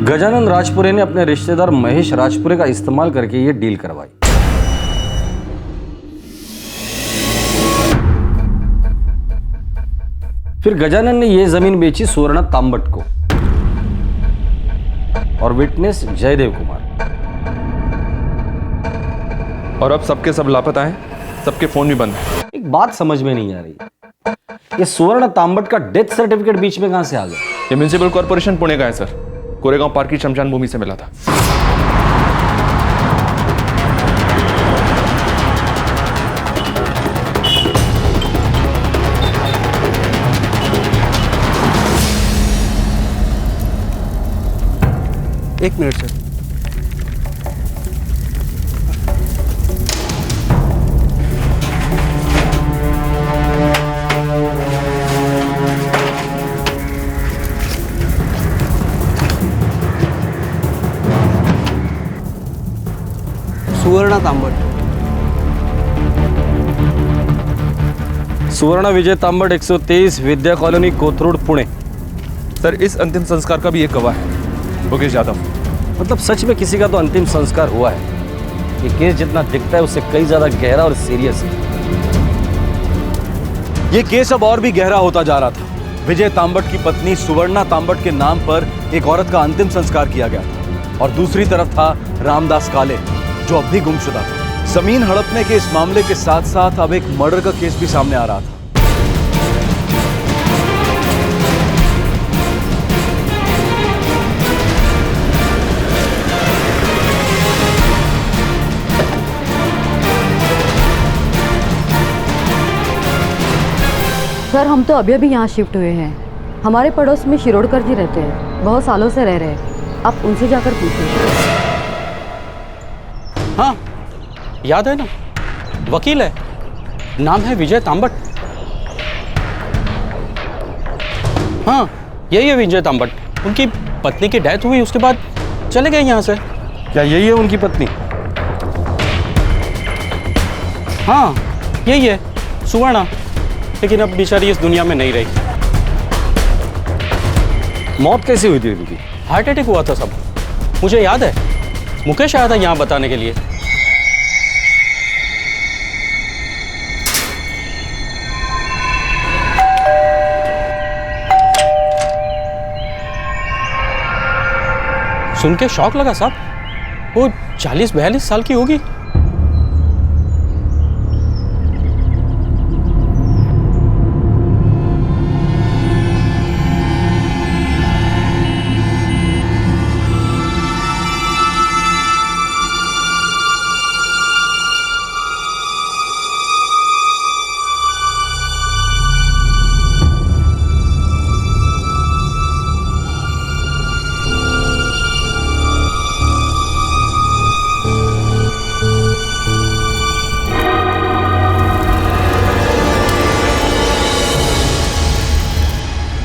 गजानन राजपुरे ने अपने रिश्तेदार महेश राजपुरे का इस्तेमाल करके ये डील करवाई। फिर गजानन ने ये जमीन बेची सुवर्ण तांबट को और विटनेस जयदेव कुमार। और अब सबके सब लापता हैं, सबके फोन भी बंद हैं। एक बात समझ में नहीं आ रही, ये सुवर्ण तांबट का डेथ सर्टिफिकेट बीच में कहां से आ गया? ये म्युनिसिपल कॉर्पोरेशन पुणे का है सर, कोरेगांव पार्क की शमशान भूमि से मिला था। एक मिनट सर। सुवर्ण तांबट। सुवर्ण विजय तांबट 123 विद्या कॉलोनी कोथरूड पुणे। सर इस अंतिम संस्कार का भी एक गवाह है, योगेश यादव। मतलब सच में किसी का तो अंतिम संस्कार हुआ है। ये केस जितना दिखता है उससे कई ज्यादा गहरा और सीरियस है। ये केस अब और भी गहरा होता जा रहा था। विजय तांबट की पत्नी सुवर्णा तांबट के नाम पर एक औरत का अंतिम संस्कार किया गया था और दूसरी तरफ था रामदास काले, जो अब भी गुमशुदा था। जमीन हड़पने के इस मामले के साथ साथ अब एक मर्डर का केस भी सामने आ रहा था। सर हम तो अभी अभी यहाँ शिफ्ट हुए हैं। हमारे पड़ोस में शिरोडकर जी रहते हैं, बहुत सालों से रह रहे हैं। आप उनसे जाकर पूछिए। हाँ याद है ना, वकील है, नाम है विजय तांबट। हाँ यही है विजय तांबट। उनकी पत्नी की डेथ हुई, उसके बाद चले गए यहाँ से। क्या यही है उनकी पत्नी? हाँ यही है सुवर्णा, लेकिन अब बेचारी इस दुनिया में नहीं रही। मौत कैसी हुई थी उनकी? हार्ट अटैक हुआ था सब, मुझे याद है। मुकेश आया था यहाँ बताने के लिए। सुन के शौक लगा साहब, वो 40-42 साल की होगी।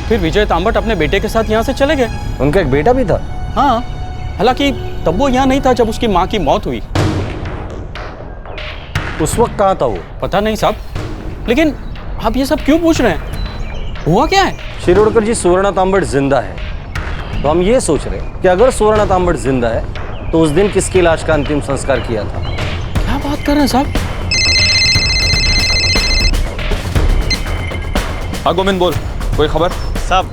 फिर विजय तांबट अपने बेटे के साथ यहाँ से चले गए। उनका एक बेटा भी था? हाँ, हालांकि तब वो यहाँ नहीं था जब उसकी माँ की मौत हुई। उस वक्त कहाँ था वो? पता नहीं साहब, लेकिन आप ये सब क्यों पूछ रहे हैं? हुआ क्या है? शिरोडकर जी सुवर्णा तांबट जिंदा है, तो हम ये सोच रहे हैं कि अगर सुवर्णा तांबट जिंदा है तो उस दिन किसकी लाश का अंतिम संस्कार किया था? क्या बात कर रहे हैं साहब? हाँ गोविंद बोल, कोई खबर? साहब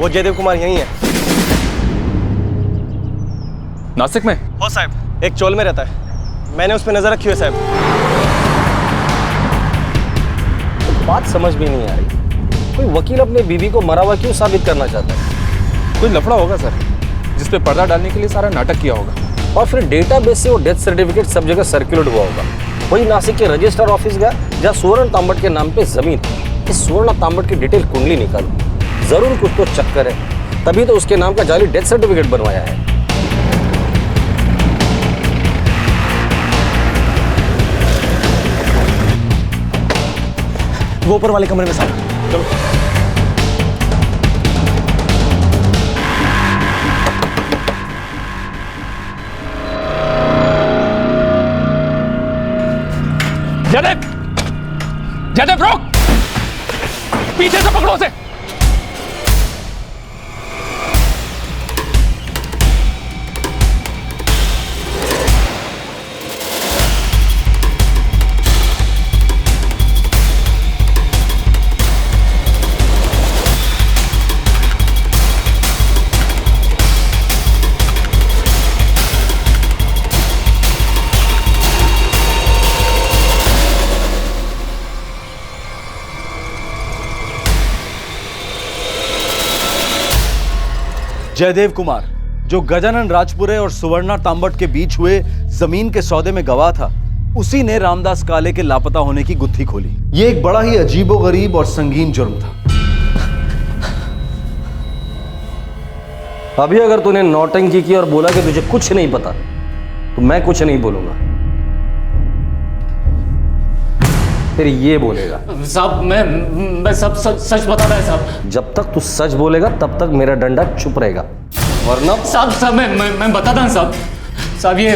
वो जयदेव कुमार यहीं है। नासिक में? हो साहब, एक चोल में रहता है, मैंने उस पर नजर रखी हुई है साहब। बात समझ में नहीं आ रही, कोई वकील अपने बीवी को मरा हुआ क्यों साबित करना चाहता है? कोई लफड़ा होगा सर, जिस पे पर्दा डालने के लिए सारा नाटक किया होगा। और फिर डेटाबेस से वो डेथ सर्टिफिकेट सब जगह सर्कुलेट हुआ होगा। वही नासिक के रजिस्टर ऑफिस गया जहाँ सुवर्ण तांबट के नाम पे जमीन थी। इस सुवर्ण तांबट की डिटेल कुंडली निकालो, जरूर कुछ तो चक्कर है, तभी तो उसके नाम का जाली डेथ सर्टिफिकेट बनवाया है। वो ऊपर वाले कमरे में साहब, चलो। जयदेव, जयदेव रोक, पीछे से पकड़ो उसे। जयदेव कुमार, जो गजानन राजपुरे और सुवर्णा तांबट के बीच हुए जमीन के सौदे में गवाह था, उसी ने रामदास काले के लापता होने की गुत्थी खोली। ये एक बड़ा ही अजीबोगरीब और संगीन जुर्म था। अभी अगर तूने नौटंकी की और बोला कि तुझे कुछ नहीं पता, तो मैं कुछ नहीं बोलूंगा, फिर ये बोलेगा। साहब मैं सब सच बता रहा है साहब। जब तक तू सच बोलेगा तब तक मेरा डंडा चुप रहेगा, वरना साहब मैं बताता हूँ साहब ये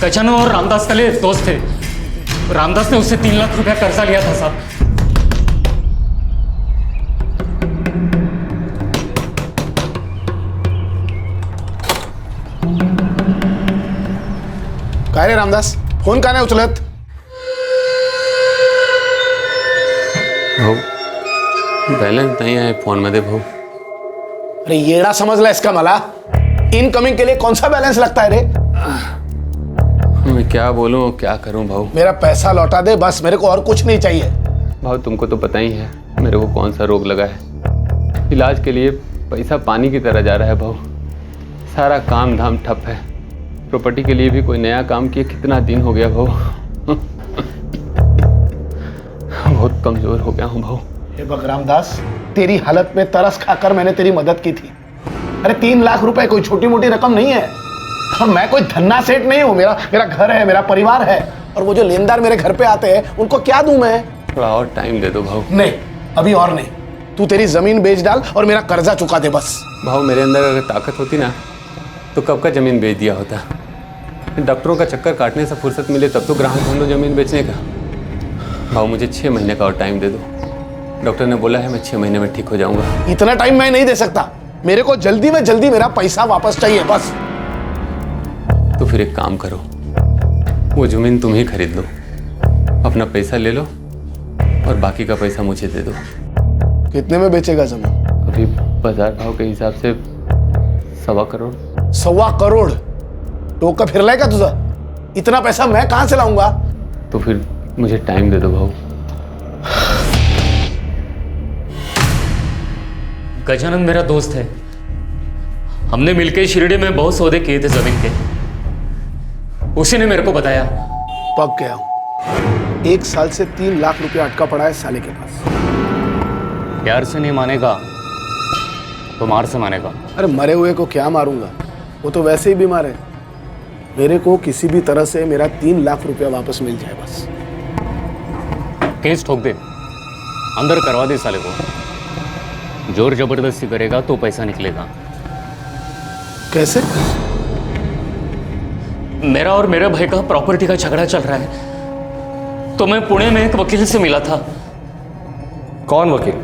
गजानन और रामदास काले दोस्त थे। रामदास ने उससे 3 लाख रुपया कर्जा लिया था साहब। काय रे रामदास, फोन का नाही उचलत? भाऊ बैलेंस नहीं है फोन मध्ये भाऊ। अरे येड़ा समझला इसका मला? इनकमिंग के लिए कौन सा बैलेंस लगता है रे? मैं क्या बोलूं क्या करूं भाऊ? मेरा पैसा लौटा दे बस, मेरे को और कुछ नहीं चाहिए। भाऊ तुमको तो पता ही है मेरे को कौन सा रोग लगा है। इलाज के लिए पैसा पानी की तरह जा रहा है भाऊ। सारा काम धाम ठप है। प्रॉपर्टी के लिए भी कोई नया काम किए कितना दिन हो गया भाऊ। बहुत कमजोर हो गया हूँ भाऊ। हे भग रामदास, तेरी हालत में तरस खाकर मैंने तेरी मदद की थी। अरे 3 लाख रुपए कोई छोटी मोटी रकम नहीं है। मैं कोई धन्ना सेठ नहीं हूँ। मेरा घर है, मेरा परिवार है, और वो जो लेनदार मेरे घर पे आते हैं उनको क्या दूं मैं? थोड़ा और टाइम दे दो भाऊ। नहीं, अभी और नहीं। तू तेरी जमीन बेच डाल और मेरा कर्जा चुका दे बस। भाऊ मेरे अंदर अगर ताकत होती ना तो कब का जमीन बेच दिया होता। डॉक्टरों का चक्कर काटने से फुर्सत मिले तब तो ग्राहक ढूंढो जमीन बेचने का। भाऊ मुझे 6 महीने का और टाइम दे दो। डॉक्टर ने बोला है मैं 6 महीने में ठीक हो जाऊंगा। इतना टाइम मैं नहीं दे सकता। मेरे को जल्दी में जल्दी मेरा पैसा वापस चाहिए बस। तो फिर एक काम करो, वो जमीन तुम ही खरीद लो, अपना पैसा ले लो और बाकी का पैसा मुझे दे दो। कितने में बेचेगा जमीन? अभी बाजार भाव के हिसाब से 1.25 करोड़। 1.25 करोड़? टोका फिरलाय का तुझा? इतना पैसा मैं कहां से लाऊंगा? तो फिर मुझे टाइम दे दो भाऊ। गजानन मेरा दोस्त है। हमने मिलकर शिरडी में बहुत सौदे किए थे जमीन के। उसी ने मेरे को बताया। पक गया हूं। 1 साल से 3 लाख रुपया अटका पड़ा है साले के पास। प्यार से नहीं मानेगा तो मार से मानेगा। अरे मरे हुए को क्या मारूंगा? वो तो वैसे ही बीमार है। मेरे को किसी भी तरह से मेरा 3 लाख रुपया वापस मिल जाए बस। केस ठोक दे, अंदर करवा दे साले को। जोर जबरदस्ती करेगा तो पैसा निकलेगा। कैसे? मेरा और मेरे भाई का प्रॉपर्टी का झगड़ा चल रहा है, तो मैं पुणे में एक वकील से मिला था। कौन वकील?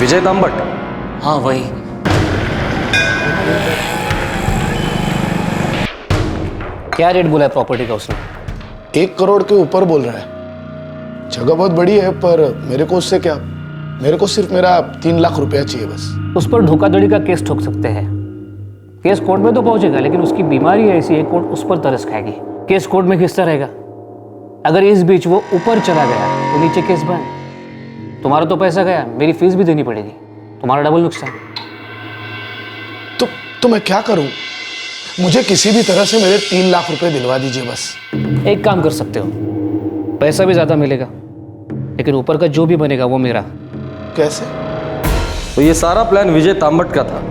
विजय तांबट? हाँ वही। क्या रेट बोला है प्रॉपर्टी का उसने? 1 करोड़ के ऊपर बोल रहा है। जगह बहुत बड़ी है, पर मेरे को उससे क्या? मेरे को सिर्फ मेरा 3 लाख रुपया चाहिए बस। उस पर धोखाधड़ी का केस ठोक सकते हैं। केस कोर्ट में तो पहुंचेगा, लेकिन उसकी बीमारी ऐसी है कोर्ट उस पर तरस खाएगी। केस कोर्ट में घिसता रहेगा। अगर इस बीच वो ऊपर चला गया तो नीचे केस बंद। तुम्हारा तो पैसा गया, मेरी फीस भी देनी पड़ेगी, तुम्हारा डबल नुकसान। तो मैं क्या करूं? मुझे किसी भी तरह से मेरे 3 लाख रुपए दिलवा दीजिए बस। एक काम कर सकते हो, पैसा भी ज्यादा मिलेगा, लेकिन ऊपर का जो भी बनेगा वो मेरा। कैसे? तो ये सारा प्लान विजय तांबट का था?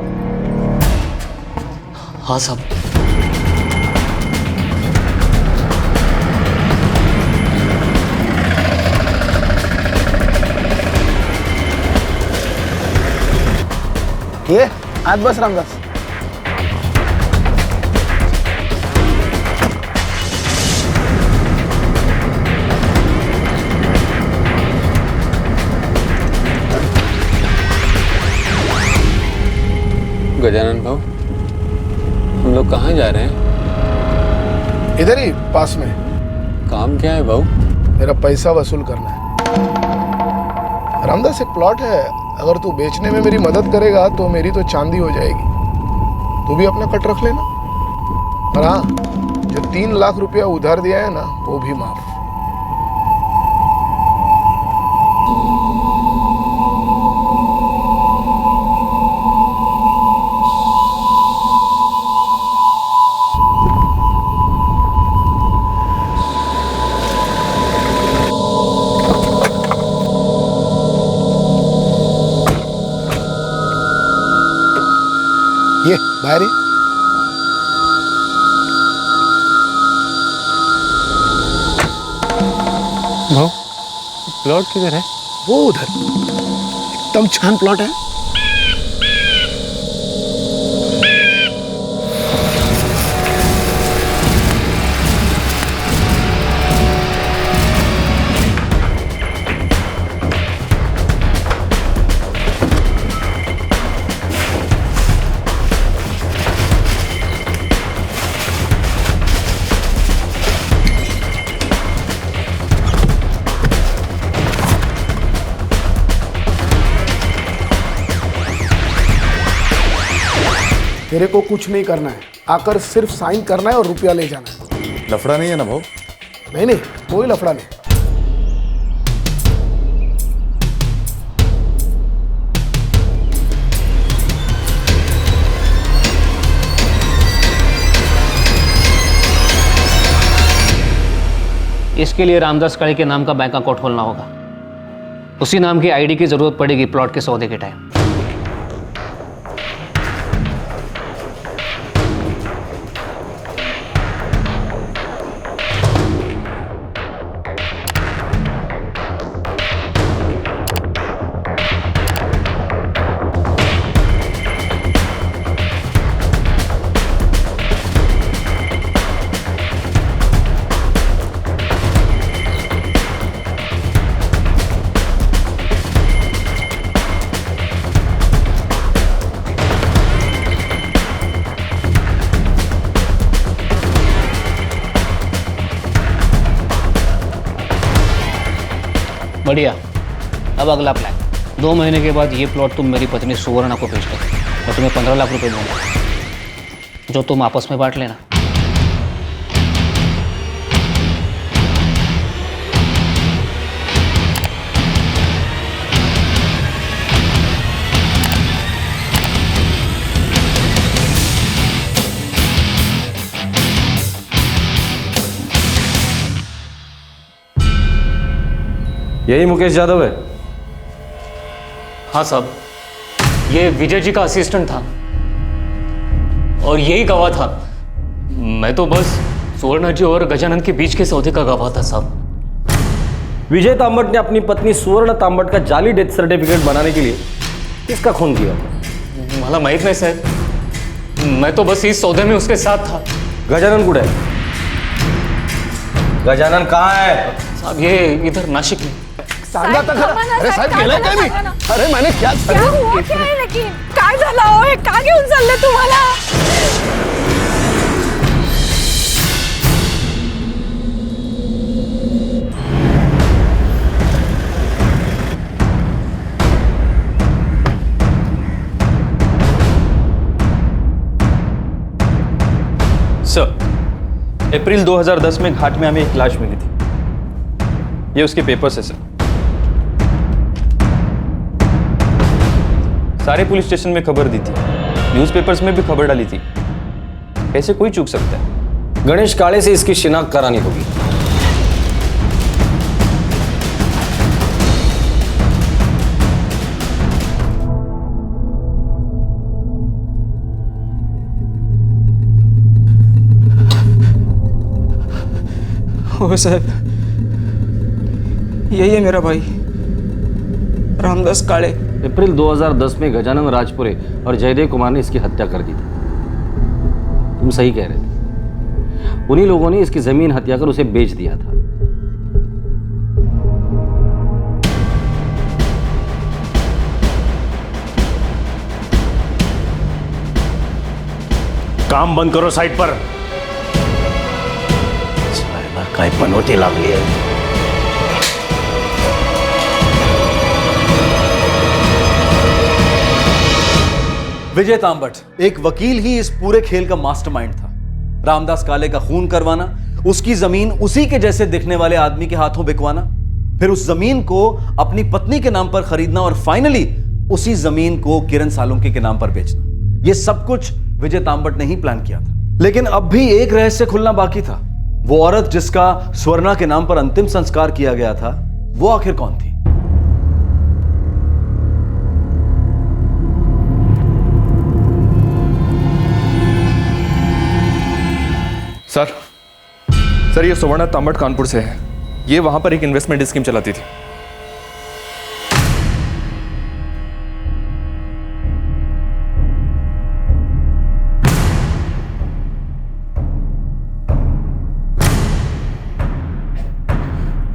हाँ साहब। ये आज बस रामदास। गजानन भाऊ हम लोग कहाँ जा रहे हैं? इधर ही पास में। काम क्या है भाऊ? मेरा पैसा वसूल करना है। रामदास एक प्लॉट है, अगर तू बेचने में मेरी मदद करेगा तो मेरी तो चांदी हो जाएगी। तू भी अपना कट रख लेना। और हाँ, जो 3 लाख रुपया उधार दिया है ना, वो भी माफ। ये बाहर ही। भाऊ प्लॉट किधर है? वो उधर एकदम छान प्लॉट है। तेरे को कुछ नहीं करना है, आकर सिर्फ साइन करना है और रुपया ले जाना है। लफड़ा नहीं है ना भाऊ? नहीं नहीं, कोई लफड़ा नहीं। इसके लिए रामदास काळे के नाम का बैंक अकाउंट खोलना होगा। उसी नाम की आईडी की जरूरत पड़ेगी प्लॉट के सौदे के टाइम। बढ़िया। अब अगला प्लान, 2 महीने के बाद ये प्लॉट तुम मेरी पत्नी सुवर्णा को बेच दो। मैं तुम्हें 15 लाख रुपए दूंगा, जो तुम आपस में बांट लेना। यही मुकेश यादव है? हाँ साहब, ये विजय जी का असिस्टेंट था और यही गवाह था। मैं तो बस सुवर्णा जी और गजानन के बीच के सौदे का गवाह था साहब। विजय तांबट ने अपनी पत्नी सुवर्ण तांबट का जाली डेथ सर्टिफिकेट बनाने के लिए किसका खून किया? मला माहित नहीं साहब, मैं तो बस इस सौदे में उसके साथ था। गजानन कुठे है? गजानन कहाँ है? साहब ये इधर नाशिक में। सांगा तर खरं. अरे साहेब गेलाय काय मी? अरे मैंने क्या हुआ क्या है लेकिन? काय झालं हो? हे का घेऊन चालले तुम्हाला? सर, अप्रैल 2010 में घाट में हमें एक लाश मिली थी। ये उसके पेपर्स है सर। सारे पुलिस स्टेशन में खबर दी थी, न्यूज़पेपर्स में भी खबर डाली थी। ऐसे कोई चूक सकता है? गणेश काळे से इसकी शिनाख्त करानी होगी। ओ साहब, यही है मेरा भाई रामदास काळे। अप्रैल 2010 में गजानन राजपुरे और जयदेव कुमार ने इसकी हत्या कर दी थी। तुम सही कह रहे थे, उन्हीं लोगों ने इसकी जमीन हत्या कर उसे बेच दिया था। काम बंद करो साइड पर। काय पनोती लागली आहे। विजय तांबट एक वकील ही इस पूरे खेल का मास्टरमाइंड था। रामदास काळे का खून करवाना, उसकी जमीन उसी के जैसे दिखने वाले आदमी के हाथों बिकवाना, फिर उस जमीन को अपनी पत्नी के नाम पर खरीदना और फाइनली उसी जमीन को किरण सालुंके के नाम पर बेचना। यह सब कुछ विजय तांबट ने ही प्लान किया था। लेकिन अब भी एक रहस्य खुलना बाकी था। वो औरत जिसका स्वर्णा के नाम पर अंतिम संस्कार किया गया था, वो आखिर कौन थी? सर ये सुवर्णा तांबट कानपुर से है। ये वहां पर एक इन्वेस्टमेंट स्कीम चलाती थी।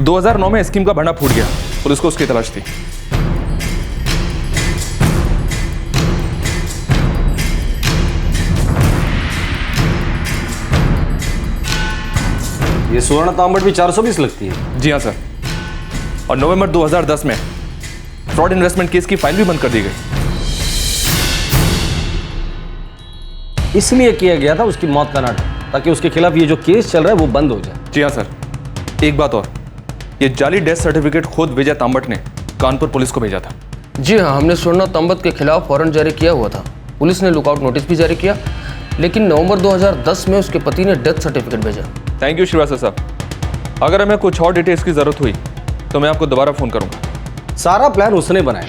– 2009 में स्कीम का भंडा फूट गया, पुलिस को उसकी तलाश थी। ये सुवर्ण तांबट भी 420 लगती है। जी हाँ सर। और नवंबर 2010 में फ्रॉड इन्वेस्टमेंट केस की फाइल भी बंद कर दी गई। इसलिए किया गया था उसकी मौत का नाटक, ताकि उसके खिलाफ ये जो केस चल रहा है वो बंद हो जाए। जी हाँ सर। एक बात और, ये जाली डेथ सर्टिफिकेट खुद विजय तांबट ने कानपुर पुलिस को भेजा था। जी हाँ, हमने सुवर्णा तांबट के खिलाफ वारंट जारी किया हुआ था। पुलिस ने लुकआउट नोटिस भी जारी किया, लेकिन नवंबर 2010 में उसके पति ने डेथ सर्टिफिकेट भेजा। थैंक यू श्रीवास्तव साहब। अगर हमें कुछ और डिटेल्स की जरूरत हुई तो मैं आपको दोबारा फोन करूंगा। सारा प्लान उसने बनाया,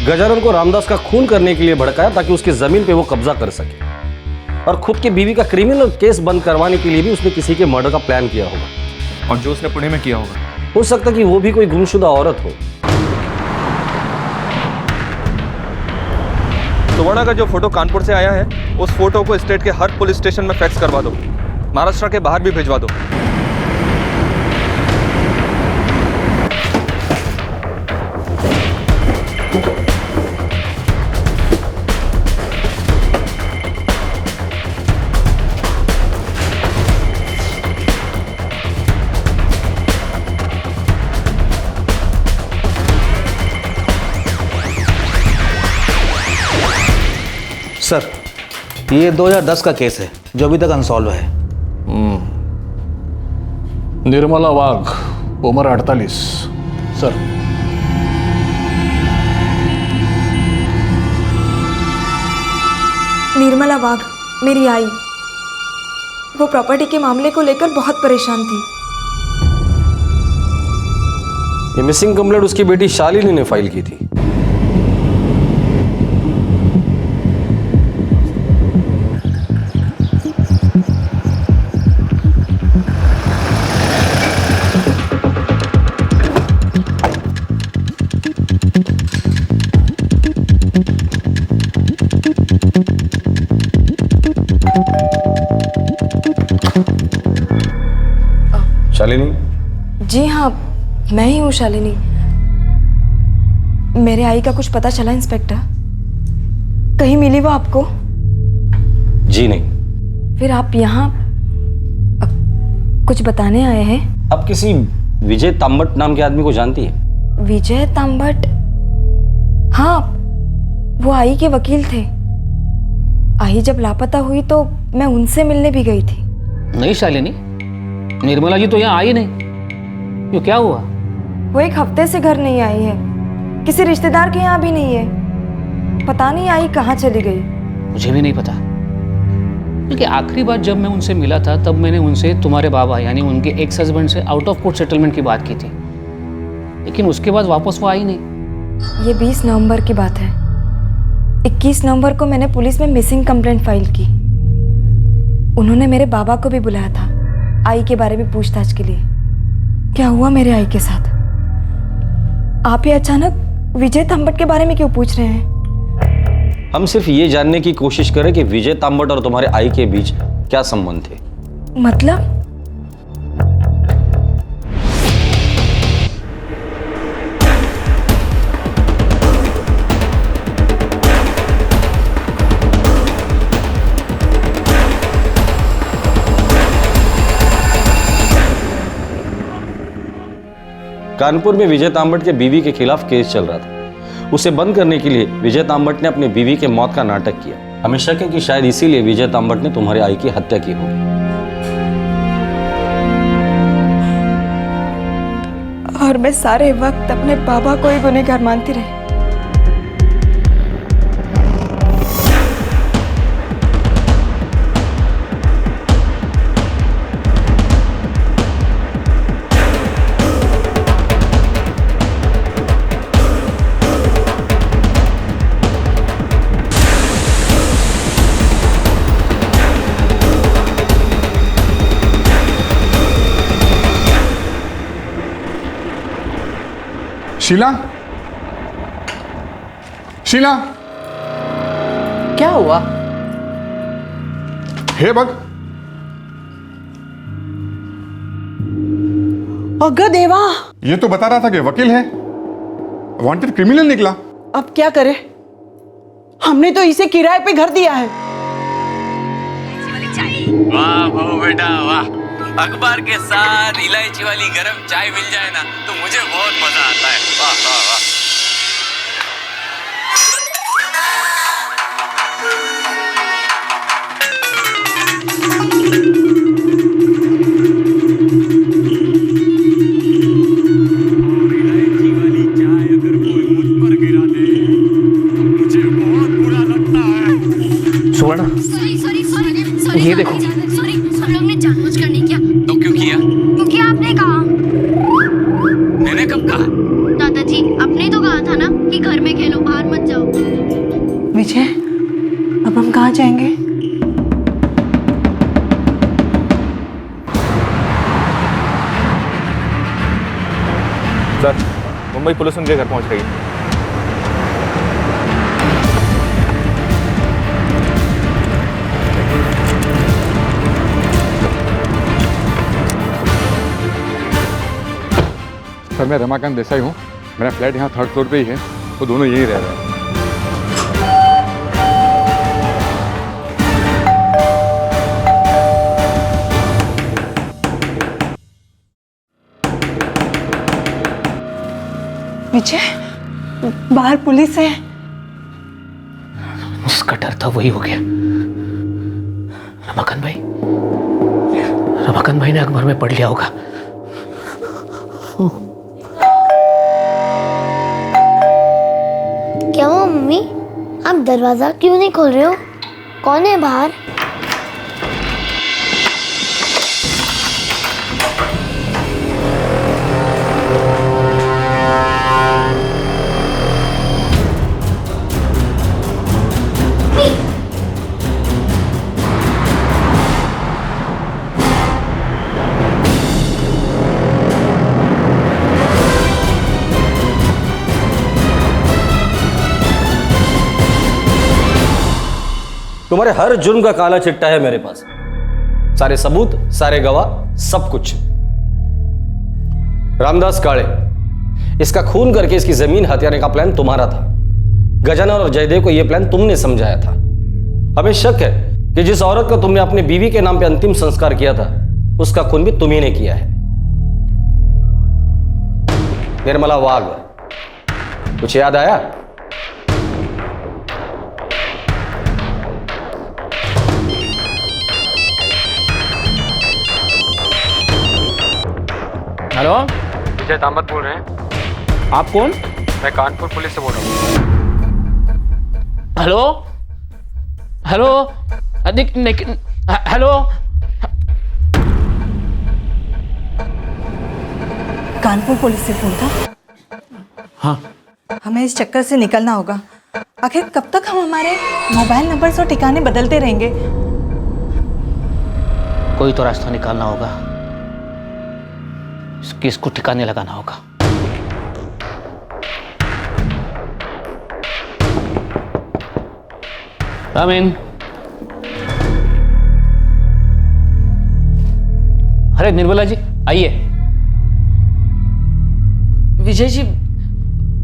गजानन को रामदास का खून करने के लिए भड़काया ताकि उसकी जमीन पे वो कब्जा कर सके, और खुद की बीवी का क्रिमिनल केस बंद करवाने के लिए भी उसने किसी के मर्डर का प्लान किया होगा। और जो उसने पुणे में किया होगा, हो सकता कि वो भी कोई गुमशुदा औरत हो। सुवर्णा का जो फोटो कानपुर से आया है, उस फोटो को स्टेट के हर पुलिस स्टेशन में फैक्स करवा दो, महाराष्ट्र के बाहर भी भिजवा दो। सर, ये 2010 का केस है जो अभी तक अनसॉल्व है। निर्मला वाघ, उम्र 48। सर, निर्मला वाघ मेरी आई। वो प्रॉपर्टी के मामले को लेकर बहुत परेशान थी। ये मिसिंग कंप्लेंट उसकी बेटी शालिनी ने फाइल की थी। शालिनी? जी हाँ, मैं ही हूँ शालिनी। मेरे आई का कुछ पता चला इंस्पेक्टर? कहीं मिली वो आपको? जी नहीं। फिर आप यहाँ कुछ बताने आए हैं? आप किसी विजय तांबट नाम के आदमी को जानती है? विजय तांबट? हाँ, वो आई के वकील थे। आई जब लापता हुई तो मैं उनसे मिलने भी गई थी। नहीं शालिनी, निर्मला जी तो यहाँ आई नहीं। क्यों, क्या हुआ? वो एक हफ्ते से घर नहीं आई है, किसी रिश्तेदार के यहाँ भी नहीं है। पता नहीं आई कहाँ चली गई। मुझे भी नहीं पता, क्योंकि आखिरी बार जब मैं उनसे मिला था तब मैंने उनसे तुम्हारे बाबा यानी उनके एक्स हस्बैंड से आउट ऑफ कोर्ट सेटलमेंट की बात की थी, लेकिन उसके बाद वापस वो आई नहीं। ये 20 नवंबर की बात है। 21 नवंबर को मैंने पुलिस में मिसिंग कंप्लेंट फाइल की। उन्होंने मेरे बाबा को भी बुलाया था आई के बारे में पूछताछ के लिए। क्या हुआ मेरे आई के साथ? आप ये अचानक विजय तांबट के बारे में क्यों पूछ रहे हैं? हम सिर्फ ये जानने की कोशिश करें कि विजय तांबट और तुम्हारे आई के बीच क्या संबंध थे। मतलब? कानपुर में विजय तांबट के बीवी के खिलाफ केस चल रहा था। उसे बंद करने के लिए विजय तांबट ने अपनी बीवी के मौत का नाटक किया। हमें शक है कि शायद इसीलिए विजय तांबट ने तुम्हारे आई की हत्या की होगी। और मैं सारे वक्त अपने बाबा को ही गुनहगार मानती रही। शीला, शीला, क्या हुआ? हे बग, अगर देवा, ये तो बता रहा था कि वकील है, वांटेड क्रिमिनल निकला। अब क्या करे? हमने तो इसे किराए पे घर दिया है। वाह बहू बेटा वाह, अखबार के साथ इलायची वाली गरम चाय मिल जाए ना तो मुझे बहुत मजा आता है। वाह वाह वाह। सुवर्ण, ये देखो। सॉरी, हम लोग ने जानबूझकर नहीं किया। तो क्यों किया? क्योंकि आपने कहा। मैंने कब कहा? दादाजी, आपने तो कहा था ना कि घर में खेलो, बाहर मत जाओ। विजय, अब हम कहाँ जाएंगे? सर, मुंबई पुलिस उनके घर पहुंच रही है। सर, मैं रमाकांत देसाई हूँ। मेरा फ्लैट यहाँ 3rd फ्लोर पे ही है। वो दोनों यहीं रह रहे हैं। विजय, बाहर पुलिस है। उसका डर था वही हो गया। रमाकांत भाई ने अखबार में पढ़ लिया होगा। क्या हुआ मम्मी? आप दरवाजा क्यों नहीं खोल रहे हो? कौन है बाहर? तुम्हारे हर जुर्म का काला चिट्टा है मेरे पास। सारे सबूत, सारे गवाह, सब कुछ। रामदास काळे, इसका खून करके इसकी जमीन हथियाने का प्लान तुम्हारा था। गजानन और जयदेव को यह प्लान तुमने समझाया था। हमें शक है कि जिस औरत को तुमने अपनी बीवी के नाम पे अंतिम संस्कार किया था, उसका खून भी तुम्ही ने किया है। निर्मला वाघ, कुछ याद आया? हेलो, विजय तांबट बोल रहे हैं। आप कौन? मैं कानपुर पुलिस से बोल रहा हूँ। Hello hello hello. Kanpur police से फोन था। हाँ, हमें इस चक्कर से निकलना होगा। आखिर कब तक हम हमारे मोबाइल नंबर और ठिकाने बदलते रहेंगे? कोई तो रास्ता निकालना होगा। इस केस को ठिकाने लगाना होगा। रामीन, अरे निर्मला जी आइए। विजय जी,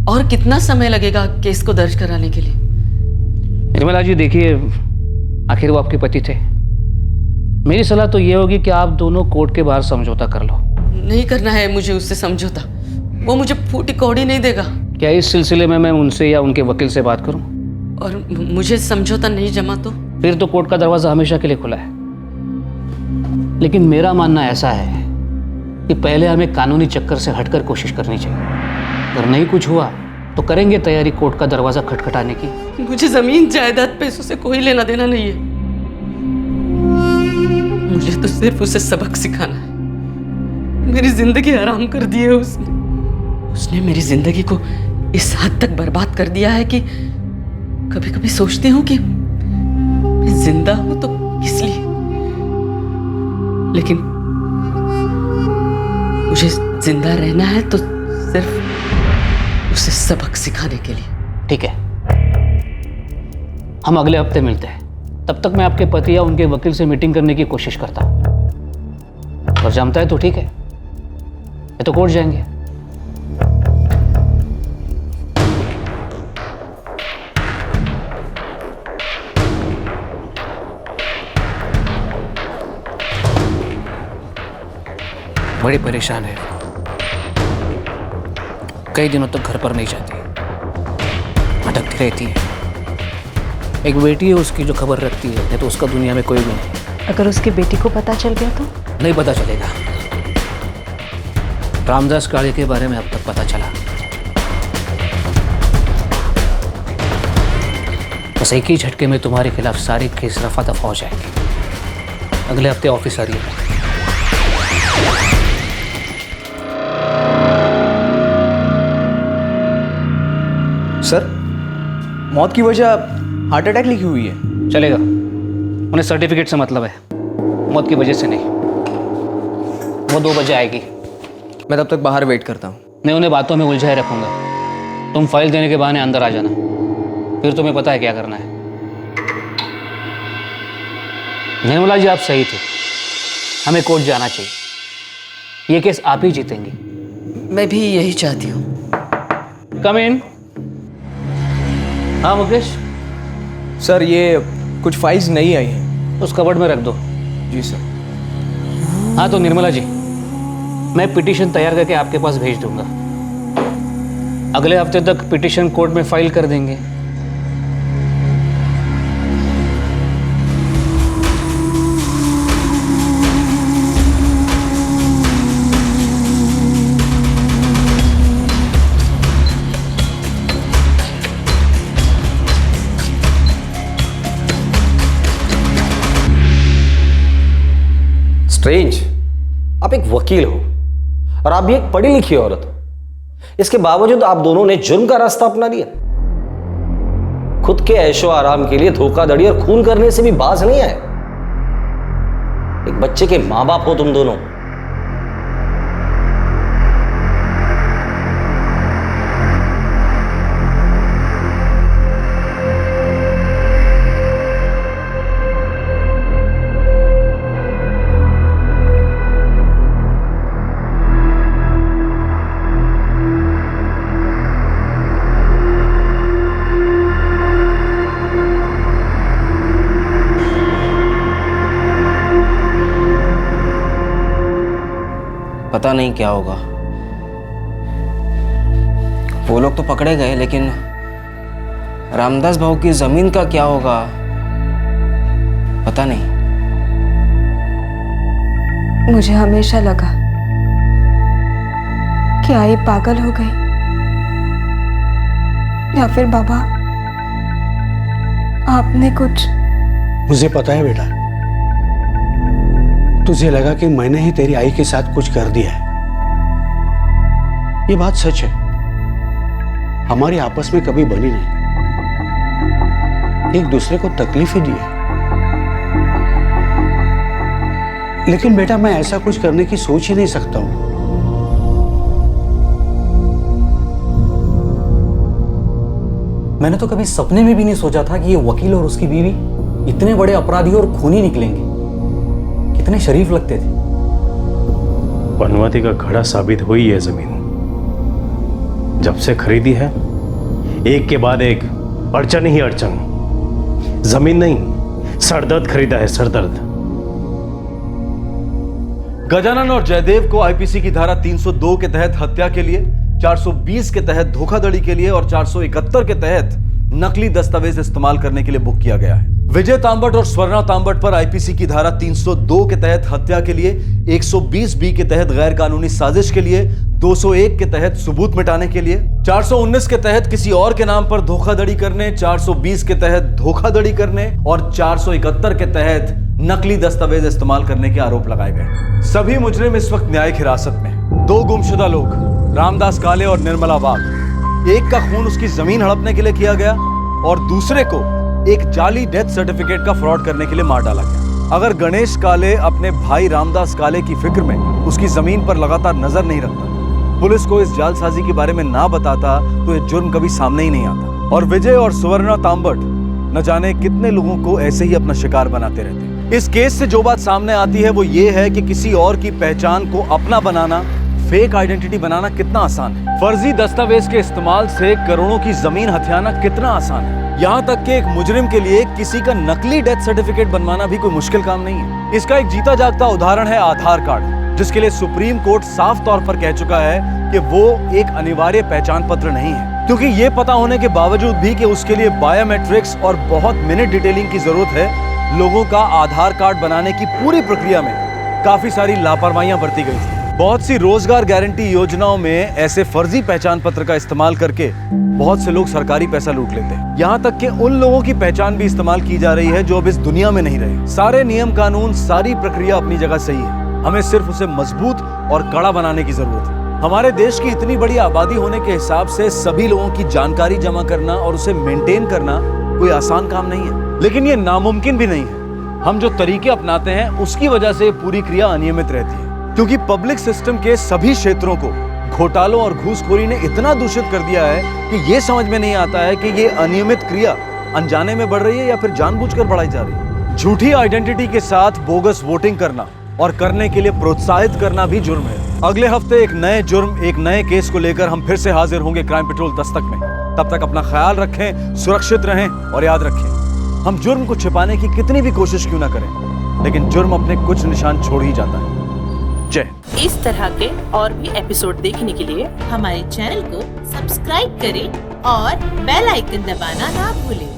और कितना समय लगेगा केस को दर्ज कराने के लिए? निर्मला जी देखिए, आखिर वो आपके पति थे। मेरी सलाह तो ये होगी कि आप दोनों कोर्ट के बाहर समझौता कर लो। नहीं करना है मुझे उससे समझौता। वो मुझे फूटी कौड़ी नहीं देगा। क्या इस सिलसिले में मैं उनसे या उनके वकील से बात करूं? और मुझे समझौता नहीं जमा तो? फिर तो कोर्ट का दरवाजा हमेशा के लिए खुला है। लेकिन मेरा मानना ऐसा है कि पहले हमें कानूनी चक्कर से हटकर कोशिश करनी चाहिए। अगर नहीं कुछ हुआ तो करेंगे तैयारी कोर्ट का दरवाजा खटखटाने की। मुझे जमीन जायदाद पैसों से कोई लेना देना नहीं है। मुझे तो सिर्फ उसे सबक सिखाना है। मेरी जिंदगी हराम कर दी है उसने मेरी जिंदगी को इस हद तक बर्बाद कर दिया है कि कभी कभी सोचती हूँ कि मैं जिंदा हूं तो किस लिए। लेकिन मुझे जिंदा रहना है तो सिर्फ उसे सबक सिखाने के लिए। ठीक है, हम अगले हफ्ते मिलते हैं। तब तक मैं आपके पति या उनके वकील से मीटिंग करने की कोशिश करता हूं। और जमता है तो ठीक है, ये तो कोर्ट जाएंगे। बड़ी परेशान है, कई दिनों तक घर पर नहीं जाती, भटकती रहती है। एक बेटी है उसकी जो खबर रखती है, नहीं तो उसका दुनिया में कोई भी नहीं। अगर उसकी बेटी को पता चल गया तो? नहीं पता चलेगा। रामदास काळे के बारे में अब तक पता चला, बस एक ही झटके में तुम्हारे खिलाफ सारी केस रफा दफा हो जाएंगे। अगले हफ्ते ऑफिस आ रही है। सर, मौत की वजह हार्ट अटैक लिखी हुई है। चलेगा, उन्हें सर्टिफिकेट से मतलब है, मौत की वजह से नहीं। वो 2 बजे आएगी। मैं तब तक बाहर वेट करता हूँ। मैं उन्हें बातों में उलझाए रखूंगा। तुम फाइल देने के बहाने अंदर आ जाना, फिर तुम्हें पता है क्या करना है। निर्मला जी, आप सही थे, हमें कोर्ट जाना चाहिए। ये केस आप ही जीतेंगी। मैं भी यही चाहती हूँ। कम इन। हाँ मुकेश। सर, ये कुछ फाइल्स नहीं आई हैं। उस कबर्ड में रख दो। जी सर। हाँ तो निर्मला जी, मैं पिटीशन तैयार करके आपके पास भेज दूंगा। अगले हफ्ते तक पिटीशन कोर्ट में फाइल कर देंगे। स्ट्रेंज, आप एक वकील हो और आप भी एक पढ़ी लिखी औरत हो। इसके बावजूद आप दोनों ने जुर्म का रास्ता अपना लिया। खुद के ऐशो आराम के लिए धोखाधड़ी और खून करने से भी बाज नहीं आए। एक बच्चे के मां बाप हो तुम दोनों। पता नहीं क्या होगा। वो लोग तो पकड़े गए, लेकिन रामदास भाऊ की जमीन का क्या होगा पता नहीं। मुझे हमेशा लगा कि आई पागल हो गई, या फिर बाबा आपने कुछ। मुझे पता है बेटा, तुझे लगा कि मैंने ही तेरी आई के साथ कुछ कर दिया है। ये बात सच है, हमारी आपस में कभी बनी नहीं, एक दूसरे को तकलीफ ही दी है। लेकिन बेटा, मैं ऐसा कुछ करने की सोच ही नहीं सकता हूं। मैंने तो कभी सपने में भी नहीं सोचा था कि ये वकील और उसकी बीवी इतने बड़े अपराधी और खूनी निकलेंगे। कितने शरीफ लगते थे। पनवती का घड़ा साबित हुई है जमीन। जब से खरीदी है, एक के बाद एक अड़चन ही अड़चन। जमीन नहीं, सरदर्द खरीदा है, सरदर्द। गजानन और जयदेव को आईपीसी की धारा 302 के तहत हत्या के लिए, 420 के तहत धोखाधड़ी के लिए और 471 के तहत नकली दस्तावेज इस्तेमाल करने के लिए बुक किया गया है। विजय तांबट और स्वर्णा तांबट पर आईपीसी की धारा 302 के तहत हत्या के लिए, 120 बी के तहत गैर कानूनी साजिश के लिए, 201 के तहत सबूत मिटाने के लिए, 419 के तहत किसी और के नाम पर धोखाधड़ी करने, 420 के तहत धोखाधड़ी करने और 471 के तहत नकली दस्तावेज इस्तेमाल करने के आरोप लगाए गए। सभी मुजरिम इस वक्त न्यायिक हिरासत में। 2 गुमशुदा लोग, रामदास काले और निर्मला वाघ, एक का खून उसकी जमीन हड़पने के लिए किया गया और दूसरे को एक जाली डेथ सर्टिफिकेट का फ्रॉड करने के लिए मार डाला गया। अगर गणेश काले अपने भाई रामदास काले की फिक्र में उसकी जमीन पर लगातार नजर नहीं रखता, पुलिस को इस जालसाजी के बारे में ना बताता तो ये जुर्म कभी सामने ही नहीं आता। और विजय और सुवर्णा तांबट न जाने कितने लोगों को ऐसे ही अपना शिकार बनाते रहते। इस केस से जो बात सामने आती है वो ये है कि किसी और की पहचान को अपना बनाना, फेक आइडेंटिटी बनाना कितना आसान है। फर्जी दस्तावेज के इस्तेमाल से करोड़ों की जमीन हथियाना कितना आसान है। यहाँ तक कि एक मुजरिम के लिए किसी का नकली डेथ सर्टिफिकेट बनवाना भी कोई मुश्किल काम नहीं है। इसका एक जीता जागता उदाहरण है आधार कार्ड, जिसके लिए सुप्रीम कोर्ट साफ तौर पर कह चुका है कि वो एक अनिवार्य पहचान पत्र नहीं है, क्योंकि ये पता होने के बावजूद भी कि उसके लिए बायोमेट्रिक्स और बहुत मिनट डिटेलिंग की जरूरत है, लोगों का आधार कार्ड बनाने की पूरी प्रक्रिया में काफी सारी लापरवाहियां बरती गई थी। बहुत सी रोजगार गारंटी योजनाओं में ऐसे फर्जी पहचान पत्र का इस्तेमाल करके बहुत से लोग सरकारी पैसा लूट लेते हैं। यहाँ तक कि उन लोगों की पहचान भी इस्तेमाल की जा रही है जो अब इस दुनिया में नहीं रहे। सारे नियम कानून, सारी प्रक्रिया अपनी जगह सही है, हमें सिर्फ उसे मजबूत और कड़ा बनाने की जरूरत है। हमारे देश की इतनी बड़ी आबादी होने के हिसाब से सभी लोगों की जानकारी जमा करना और उसे मेंटेन करना कोई आसान काम नहीं है, लेकिन ये नामुमकिन भी नहीं है। हम जो तरीके अपनाते हैं उसकी वजह से पूरी क्रिया अनियमित रहती है, क्योंकि पब्लिक सिस्टम के सभी क्षेत्रों को घोटालों और घूसखोरी ने इतना दूषित कर दिया है कि ये समझ में नहीं आता है कि ये अनियमित क्रिया अनजाने में बढ़ रही है या फिर जानबूझकर बढ़ाई जा रही है। झूठी आइडेंटिटी के साथ बोगस वोटिंग करना और करने के लिए प्रोत्साहित करना भी जुर्म है। अगले हफ्ते एक नए जुर्म, एक नए केस को लेकर हम फिर से हाजिर होंगे क्राइम पेट्रोल दस्तक में। तब तक अपना ख्याल रखें, सुरक्षित रहें और याद रखें, हम जुर्म को छिपाने की कितनी भी कोशिश क्यों ना करें, लेकिन जुर्म अपने कुछ निशान छोड़ ही जाता है। जय। इस तरह के और भी एपिसोड देखने के लिए हमारे चैनल को सब्सक्राइब करें और बेल आइकन दबाना ना भूलें।